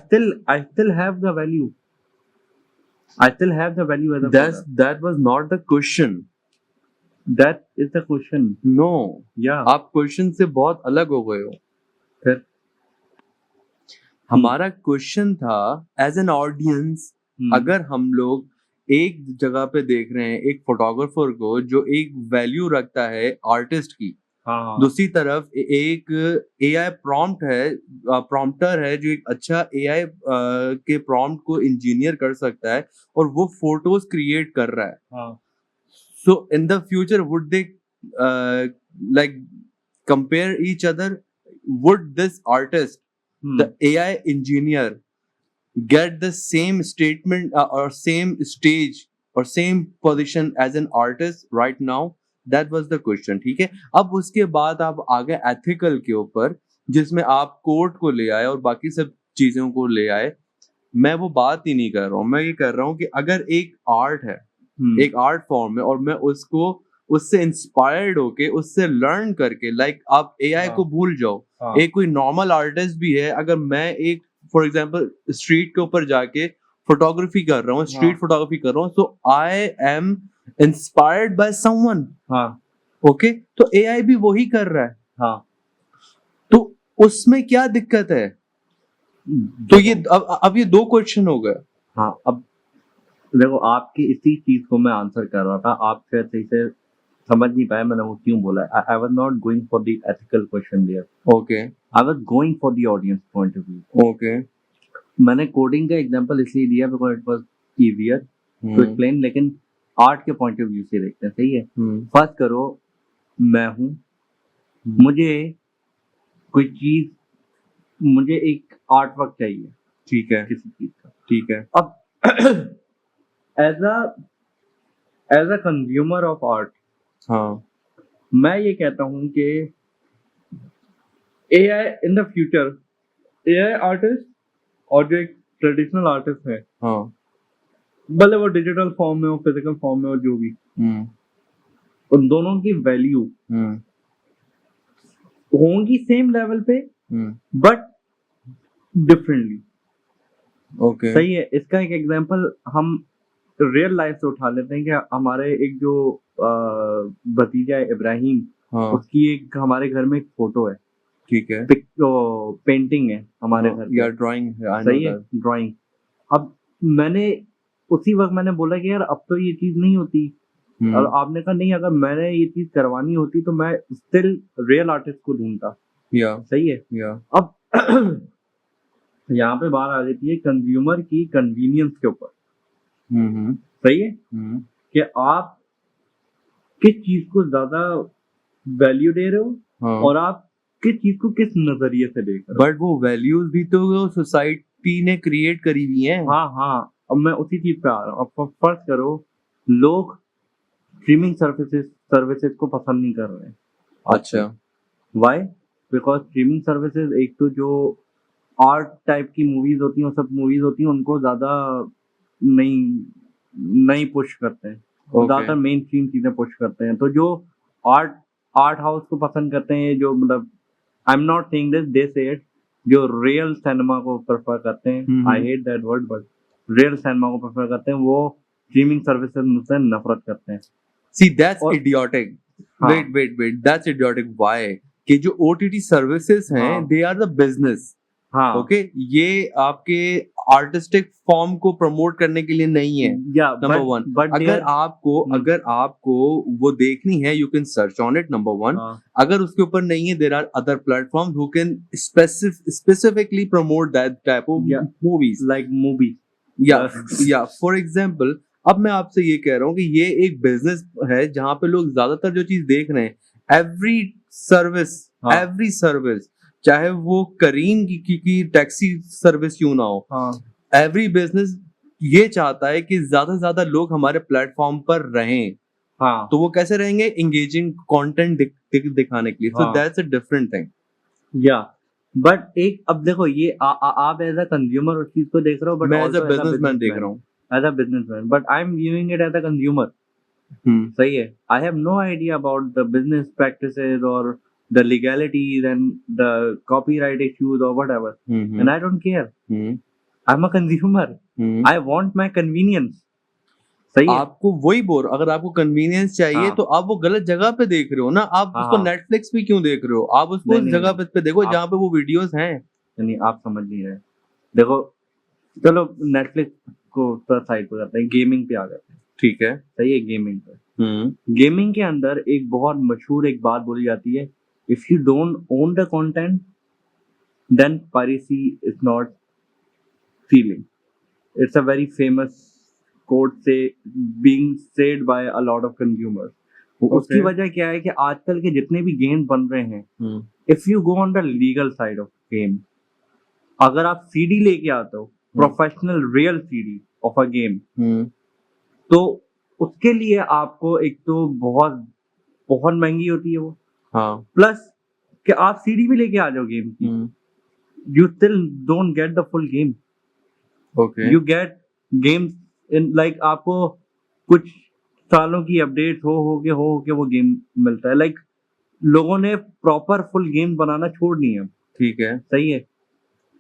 still have the value. I still have the value as a product. That was not the question. That is the question. No. Yeah. आप क्वेश्चन से बहुत अलग हो गए हो. फिर हमारा क्वेश्चन था एज एन ऑडियंस, अगर हम लोग एक जगह पे देख रहे हैं एक फोटोग्राफर को जो एक वैल्यू रखता है आर्टिस्ट की, दूसरी तरफ एक एआई प्रॉम्प्टर है जो एक अच्छा एआई के प्रॉम्प्ट को इंजीनियर कर सकता है और वो फोटोज क्रिएट कर रहा है. So in the future would they like compare each other? Would this artist, the AI engineer, get the same statement or same stage or same position as an artist right now? That was the question. ठीक है. अब उसके बाद आप आगे ethical के ऊपर, जिसमें आप कोड को ले आए और बाकी सब चीजों को ले आए. मैं वो बात ही नहीं कर रहा हूँ. मैं ये कर रहा हूँ कि अगर एक आर्ट है, एक आर्ट फॉर्म है, और मैं उससे इंस्पायर्ड होके उससे लर्न करके, लाइक आप एआई को भूल जाओ, एक कोई नॉर्मल आर्टिस्ट भी है, अगर मैं एक फॉर एग्जाम्पल स्ट्रीट के ऊपर जाके फोटोग्राफी कर रहा हूँ, स्ट्रीट फोटोग्राफी कर रहा हूँ, so I am inspired by someone. Okay, तो एआई भी वही कर रहा है. तो उसमें क्या दिक्कत है? तो ये अब ये दो क्वेश्चन हो गए. अब देखो, आपकी इसी चीज को मैं आंसर कर रहा था, आप फिर सही से समझ नहीं पाए मैंने वो क्यों बोला. I was not going for the ethical question there. Okay, I was going for the audience point of view. Okay, मैंने कोडिंग का एग्जांपल इसलिए दिया because it was easier to explain, लेकिन आर्ट के पॉइंट ऑफ व्यू से देखते हैं. सही है. फर्स्ट करो, मैं हूं, मुझे कोई चीज, मुझे एक आर्ट वर्क चाहिए, ठीक है, किसी चीज का, ठीक है. अब as a consumer of art, मैं ये कहता हूं कि AI in the future, AI artist और जो एक ट्रेडिशनल आर्टिस्ट है, भले वो डिजिटल फॉर्म में हो, फिजिकल फॉर्म में हो, जो भी, उन दोनों की वैल्यू होंगी सेम लेवल पे, बट डिफरेंटली. ओके, सही है. इसका एक एग्जांपल हम रियल लाइफ से उठा लेते हैं कि हमारे एक जो भतीजा है इब्राहिम, उसकी एक हमारे घर में एक फोटो है, ठीक है, पेंटिंग है हमारे घर या ड्राइंग है. सही है, ड्राइंग. अब मैंने उसी वक्त मैंने बोला कि यार अब तो ये चीज नहीं होती, और आपने कहा नहीं, अगर मैंने ये चीज करवानी होती तो मैं स्टिल रियल आर्टिस्ट को ढूंढता. सही है. अब यहाँ पे बात आ जाती है कंज्यूमर की कन्वीनियंस के ऊपर. सही है. कि आप किस चीज को ज्यादा वैल्यू दे रहे हो, और आप किस चीज को किस नजरिए से देख रहे हो. बट वो वैल्यूज भी तो सोसाइटी ने क्रिएट करी हुई हैं. हाँ. अब मैं उसी चीज पे आ रहा हूँ. अब फर्स्ट करो, लोग स्ट्रीमिंग सर्विसेज को पसंद नहीं कर रहे हैं. अच्छा, व्हाई? बिकॉज स्ट्रीमिंग सर्विसेज, एक तो जो आर्ट टाइप की मूवीज होती हैं, वो सब मूवीज होती हैं, उनको ज्यादा नहीं नहीं पुश करते हैं, वो Okay. ज्यादातर मेन स्ट्रीम चीजें पुश करते हैं। तो जो आर्ट आर्ट हाउस को पसंद करते हैं, जो मतलब I am not saying this, they say it, जो रियल सिनेमा को प्रेफर करते हैं, I hate that word but real cinema को प्रेफर करते हैं, वो स्ट्रीमिंग सर्विसेज से नफरत करते हैं। See, that's और- idiotic. हाँ। Wait. That's idiotic. Why? कि जो OTT services हैं, हाँ। they are the business. हाँ, ओके, ये आपके आर्टिस्टिक फॉर्म को प्रमोट करने के लिए नहीं है। या नंबर वन, बट अगर आपको वो देखनी है, you can search on it, number one. अगर उसके ऊपर नहीं है, there are other platforms who can specifically promote that type of Yeah. Movies. Like movie, या फॉर एग्जांपल, अब मैं आपसे ये कह रहा हूँ कि ये एक बिजनेस है जहाँ पे लोग ज्यादातर जो चीज देख रहे हैं, एवरी सर्विस, चाहे वो करीम की टैक्सी सर्विस क्यों ना हो, एवरी बिजनेस ये चाहता है कि ज्यादा से ज्यादा लोग हमारे प्लेटफॉर्म पर रहें। हाँ, तो वो कैसे रहेंगे? एंगेजिंग कंटेंट दिखाने के लिए। सो हाँ। That's a different thing. या बट एक अब देखो, ये आप एज अ कंज्यूमर उस चीज को देख रहे हो, बट मैं एज अ बिजनेसमैन देख रहा हूँ। As a businessman, but I am viewing it as a consumer. सही है, I have no idea about the business practices और the legalities and the copyright issues or whatever, and I don't care. I'm a consumer. I want my convenience. सही है, आपको वही बोल, अगर आपको कन्वीनियंस चाहिए हाँ। तो आप वो गलत जगह पे देख रहे हो ना। आप हाँ, उसको हाँ। नेटफ्लिक्स पे क्यों देख रहे हो? आप उसको नहीं, उस नहीं, जगह नहीं। पे देखो आप- जहाँ पे वो वीडियोस हैं। नहीं, आप समझ नहीं रहे। देखो, चलो नेटफ्लिक्स को तो साइड पर करते हैं, गेमिंग पे आ जाते हैं। ठीक है। सही है, गेमिंग पे, गेमिंग के अंदर एक बहुत मशहूर एक बात बोली जाती है, if you don't own the content then piracy is not feeling. It's a very famous quote say being said by a lot of consumers. उसकी वजह क्या है कि आजकल के जितने भी गेम बन रहे हैं, if you go on the legal side of game, अगर आप सीडी लेके आते हो, professional real CD of a game, तो उसके लिए आपको एक तो बहुत बहुत महंगी होती है वो, प्लस कि आप सीडी भी लेके आ जाओ गेम की, you still don't get the full game. Okay. You get games in like आपको कुछ सालों की अपडेट हो के वो गेम मिलता है। लाइक लोगों ने प्रॉपर फुल गेम बनाना छोड़ दिए। ठीक है। सही है,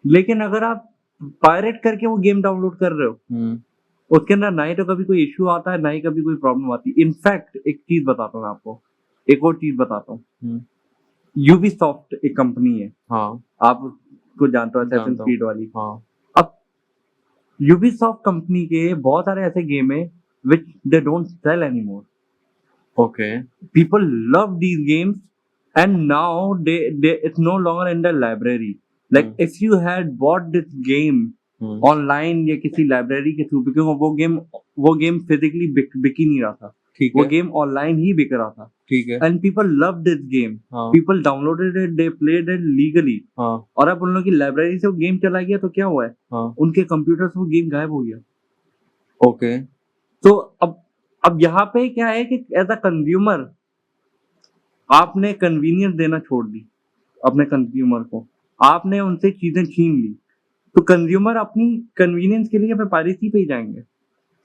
लेकिन अगर आप पायरेट करके वो गेम डाउनलोड कर रहे हो, उसके अंदर ना ही तो कभी कोई इश्यू आता है, ना ही कभी कोई प्रॉब्लम आती है। इनफैक्ट एक चीज बताता हूँ आपको, एक और चीज बताता हूँ। यूबीसॉफ्ट एक कंपनी है, आप उसको जानते हो, असैसिन क्रीड वाली। अब यूबीसॉफ्ट कंपनी के बहुत सारे ऐसे गेम है which they don't sell anymore. Okay. People love these games and now they it's no longer in the library. Like if you had bought this game online या किसी library के through, क्योंकि वो गेम फिजिकली बिक ही नहीं रहा था, वो गेम ऑनलाइन ही बिक रहा था। ठीक है। And people love this game, people downloaded it, they played it legally, और अब उन लोगों की लाइब्रेरी से वो गेम चला गया तो क्या हुआ है, उनके कंप्यूटर से वो गेम गायब हो गया। ओके। तो अब यहाँ पे क्या है कि एज अ कंज्यूमर आपने कन्वीनियंस देना छोड़ दी अपने कंज्यूमर को, आपने उनसे चीजें छीन ली, तो कंज्यूमर अपनी कन्वीनियंस के लिए पायरेसी पे ही जाएंगे।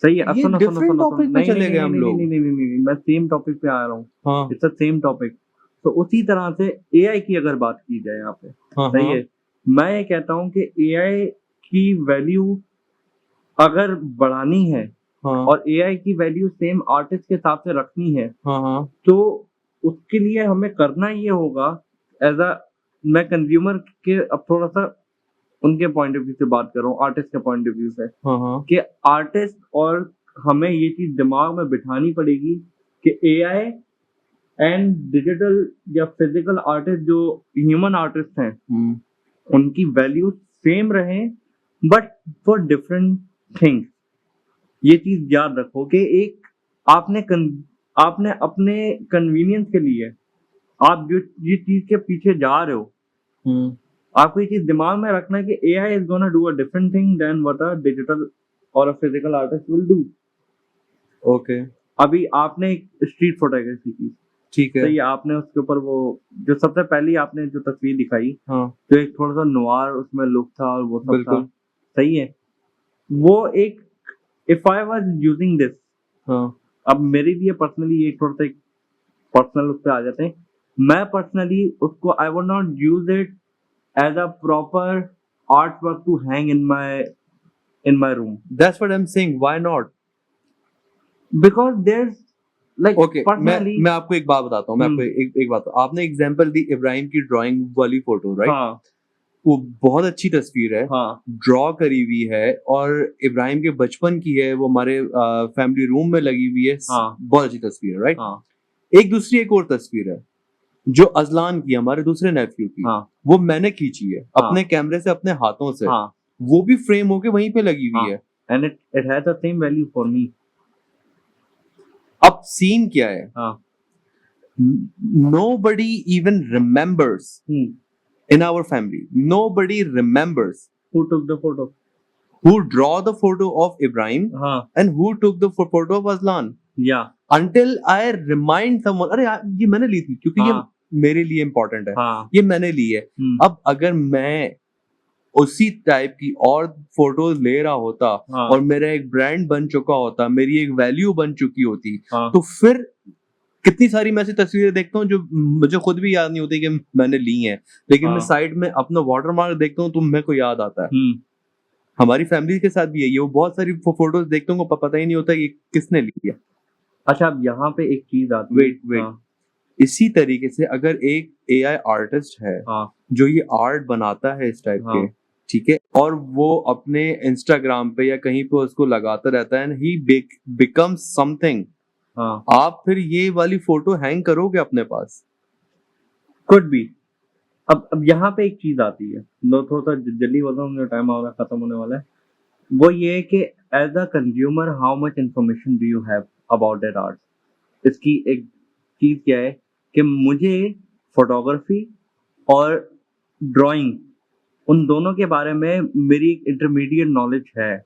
सही है, ये different topic पे चले गए हम लोग। नहीं, मैं सेम टॉपिक पे आ रहा हूँ। It's a same topic. तो उसी तरह से एआई की अगर बात की जाए यहाँ पे, सही है, मैं ये कहता हूँ कि एआई की वैल्यू अगर बढ़ानी है और एआई की वैल्यू सेम आर्टिस्ट के हिसाब से रखनी है, तो उसके लिए हमें करना ये होगा, एज अ मैं कंज्यूमर के अब थोड़ा सा उनके पॉइंट ऑफ व्यू से बात कर रहा हूँ, आर्टिस्ट के पॉइंट ऑफ व्यू से, कि आर्टिस्ट और हमें ये चीज दिमाग में बिठानी पड़ेगी कि एआई एंड डिजिटल या फिजिकल आर्टिस्ट जो ह्यूमन आर्टिस्ट हैं, उनकी वैल्यू सेम रहे बट फॉर डिफरेंट थिंग्स। ये चीज याद रखो कि एक आपने अपने कन्वीनियंस के लिए आप जो ये चीज के पीछे जा रहे हो, आपको ये चीज दिमाग में रखना है कि AI is gonna do a different thing than what a digital और a physical artist will do. Okay. अभी आपने एक स्ट्रीट फोटोग्राफी की, ठीक है। सही है, आपने उसके ऊपर वो जो सबसे पहली आपने जो तस्वीर दिखाई, हाँ, जो एक थोड़ा सा नोवार उसमें लुक था और वो सब था, बिल्कुल। सही है। वो एक if I was using this, हाँ, अब मेरे लिए पर्सनली ये थोड़ा सा पर्सनल उस पे आ जाते हैं। मैं पर्सनली उसको I would not use it as a proper art work to hang in my room, that's what I'm saying. Why not? Because there like okay, personally. मैं आपको एक बात बताता हूँ। मैं आपको एक बात, आपने एग्जांपल दी इब्राहिम की ड्राइंग वाली फोटो, राइट? हाँ वो बहुत अच्छी तस्वीर है, हाँ ड्रॉ करी हुई है, और इब्राहिम के बचपन की है, वो हमारे फैमिली रूम में लगी हुई है। हाँ बहुत अच्छी तस्वीर है, राइट? हाँ एक और तस्वीर है जो अजलान की, हमारे दूसरे नेफ्यू की, हाँ वो मैंने खींची है हाँ अपने कैमरे से, अपने हाथों से। हाँ वो भी फ्रेम होके वहीं पे लगी हुई हाँ, है। And it has the same value for me. अब सीन क्या है? हाँ Nobody even remembers in our family. Nobody remembers who took the photo. who draw the photo of Ibrahim हाँ and who took the photo of Aslan. या Until I remind someone, अरे यार ये मैंने ली थी, क्योंकि हाँ ये मेरे लिए इम्पोर्टेंट है, हाँ ये मैंने ली है। अब अगर मैं उसी टाइप की और फोटोज ले रहा होता हाँ और मेरा एक ब्रांड बन चुका होता, मेरी एक वैल्यू बन चुकी होती, हाँ तो फिर कितनी सारी मैं ऐसी तस्वीरें देखता हूँ जो मुझे खुद भी याद नहीं होती कि मैंने ली हैं, लेकिन मैं हाँ साइड में अपना वाटरमार्क देखता हूँ तो मेरे को याद आता है। हमारी फैमिली के साथ भी है ये, वो बहुत सारी फोटोज देखते हैं, उनको पता ही नहीं होता कि किसने ली है। अच्छा, अब यहाँ पे एक चीज आती है। वेट इसी तरीके से अगर एक एआई आर्टिस्ट है हाँ जो ये आर्ट बनाता है इस टाइप के, हाँ ठीक है, और वो अपने इंस्टाग्राम पे या कहीं पे उसको लगाता रहता है, ही बिकम्स समथिंग, हाँ आप फिर ये वाली फोटो हैंग करोगे अपने पास? Could be. अब यहाँ पे एक चीज आती है, नो थोड़ा सा जल्दी बोल रहा हूँ, टाइम आ रहा खत्म होने वाला है। वो ये है कि as a consumer how much information do you have about that art. इसकी एक चीज क्या है कि मुझे फोटोग्राफी और ड्राइंग उन दोनों के बारे में मेरी एक इंटरमीडिएट नॉलेज है।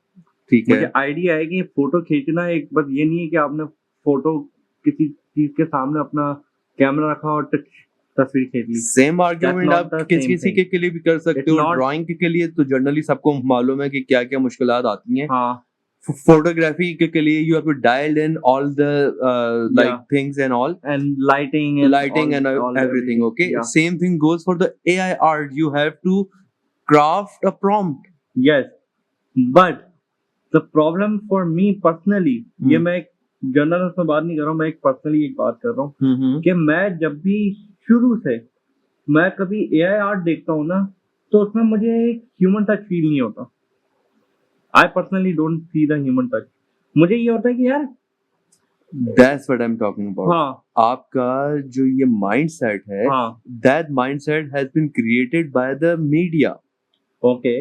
ठीक है, मुझे आइडिया है कि फोटो खींचना एक बस ये नहीं है कि आपने फोटो किसी चीज के सामने अपना कैमरा रखा और तस्वीर खींच ली। सेम आर्ग्यूमेंट आप किसी के लिए भी कर सकते हो। ड्राइंग के लिए तो जनरली सबको मालूम है कि क्या क्या मुश्किलात आती हैं। हाँ फोटोग्राफी के लिए you have to dial in all the like things and all, and lighting and everything. Okay, same thing goes for the AI art. You have to craft a prompt. Yes, but the problem for me personally, ये मैं एक general में बात नहीं कर रहा हूँ, मैं एक पर्सनली एक बात कर रहा हूँ कि मैं जब भी शुरू से मैं कभी AI आर्ट देखता हूँ ना, तो उसमें मुझे एक ह्यूमन टच फील नहीं होता। I personally don't see the human touch. मुझे ये होता है कि यार That's what I'm talking about. हाँ आपका जो ये mindset है, हाँ that mindset has been created by the media. Okay.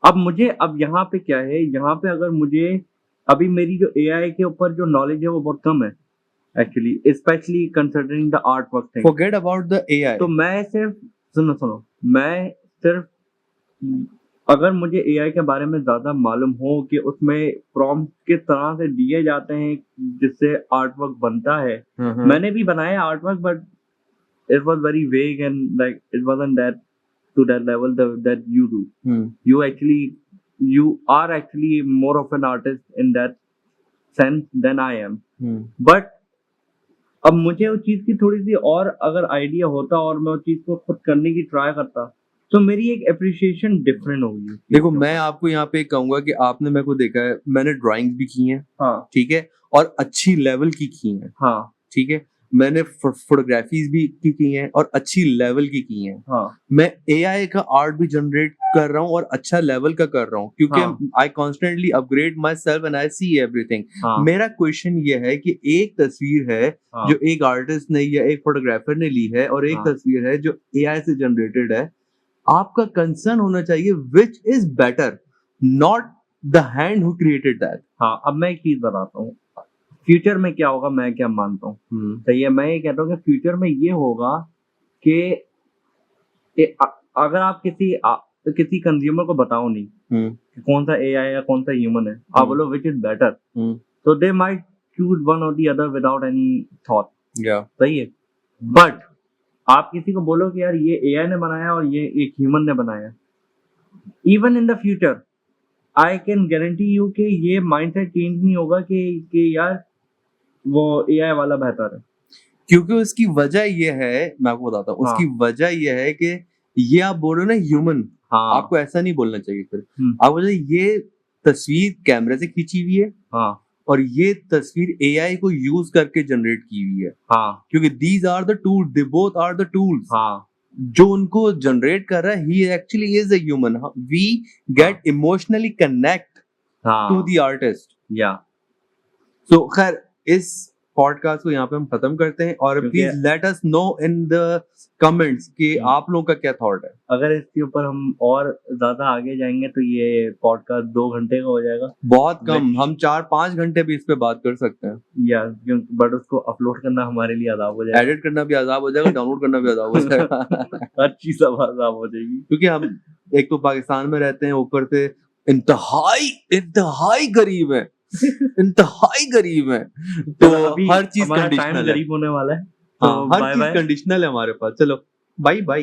अब यहाँ पे क्या है, यहाँ पे अगर मुझे अभी मेरी जो AI के ऊपर जो नॉलेज है वो बहुत कम है actually, specially considering the art work thing. Forget about the AI. तो मैं सिर्फ सुनो मैं सिर्फ अगर मुझे AI के बारे में ज्यादा मालूम हो कि उसमें प्रॉम्प्ट किस तरह से दिए जाते हैं जिससे आर्ट वर्क बनता है। मैंने भी बनाया art work, but it was very vague and like it wasn't that to that level that you do. You are actually more of an artist in that sense than I am. But अब मुझे उस चीज की थोड़ी सी और अगर idea होता और मैं उस चीज को खुद करने की ट्राई करता तो मेरी एक अप्रिसिएशन डिफरेंट होगी। देखो, मैं आपको यहाँ पे कहूंगा कि आपने मेरे को देखा है, मैंने ड्राइंग्स भी की हैं, हाँ ठीक है, और अच्छी लेवल की हैं, हाँ ठीक है, मैंने फोटोग्राफीज भी की हैं और अच्छी लेवल की हैं। हाँ मैं एआई का आर्ट भी जनरेट कर रहा हूँ और अच्छा लेवल का कर रहा हूँ, क्योंकि आई constantly upgrade my self and I see everything. मेरा क्वेश्चन ये है कि एक तस्वीर है जो एक आर्टिस्ट ने या एक फोटोग्राफर ने ली है और एक तस्वीर है जो एआई से जनरेटेड है, आपका कंसर्न होना चाहिए which is better, not the hand who created that. हाँ, अब मैं एक चीज बताता हूँ, फ्यूचर में क्या होगा मैं क्या मानता हूँ। सही है, मैं ये कहता हूँ कि फ्यूचर में ये होगा कि अगर आप किसी कंज्यूमर को बताओ नहीं कि कौन सा AI है कौन सा ह्यूमन है, आप बोलो विच इज बेटर, तो दे माइट चूज वन और the other without any thought. सही है, बट आप किसी को बोलो कि यार ये एआई ने बनाया और ये एक ह्यूमन ने बनाया, even in the future I can guarantee you कि ये माइंडसेट चेंज नहीं होगा कि यार वो एआई वाला बेहतर है। क्योंकि उसकी वजह ये है, मैं आपको बताता हूँ, उसकी हाँ। वजह ये है कि ये आप बोल रहे हो ना ह्यूमन, हाँ आपको ऐसा नहीं बोलना चाहिए फिर। हम्म, आप बोल रहे हो, ये तस्वीर कैमरे से खींची हुई है हाँ और ये तस्वीर एआई को यूज करके जनरेट की हुई है, हाँ क्योंकि these are the tools, they both are the tools. हाँ जो उनको जनरेट कर रहा है, he actually is a human. We get emotionally connect to हाँ द आर्टिस्ट। या सो खैर, इस पॉडकास्ट को यहाँ पे हम खत्म करते हैं, और क्योंकि- please let us know in the comments कि हम्म। आप लोगों का क्या थॉट है। अगर इसके ऊपर हम और ज्यादा आगे जाएंगे तो ये पॉडकास्ट 2 घंटे का हो जाएगा, बहुत कम, Which- हम 4-5 घंटे भी इस पे बात कर सकते हैं। या बट उसको अपलोड करना हमारे लिए अदाब हो जाएगा, एडिट करना भी आजाब हो जाएगा, डाउनलोड करना भी आजाब हो जाएगा। हर चीज अब अदाब हो जाएगी। क्योंकि हम एक तो पाकिस्तान में रहते हैं, ऊपर से इंतहाई गरीब है, इंतहाई गरीब है, तो अभी हर चीज हमारा टाइम कंडीशनल है। करीब होने वाला है, हाँ, तो हर बाय चीज बाय। कंडीशनल है हमारे पास। चलो बाय बाय।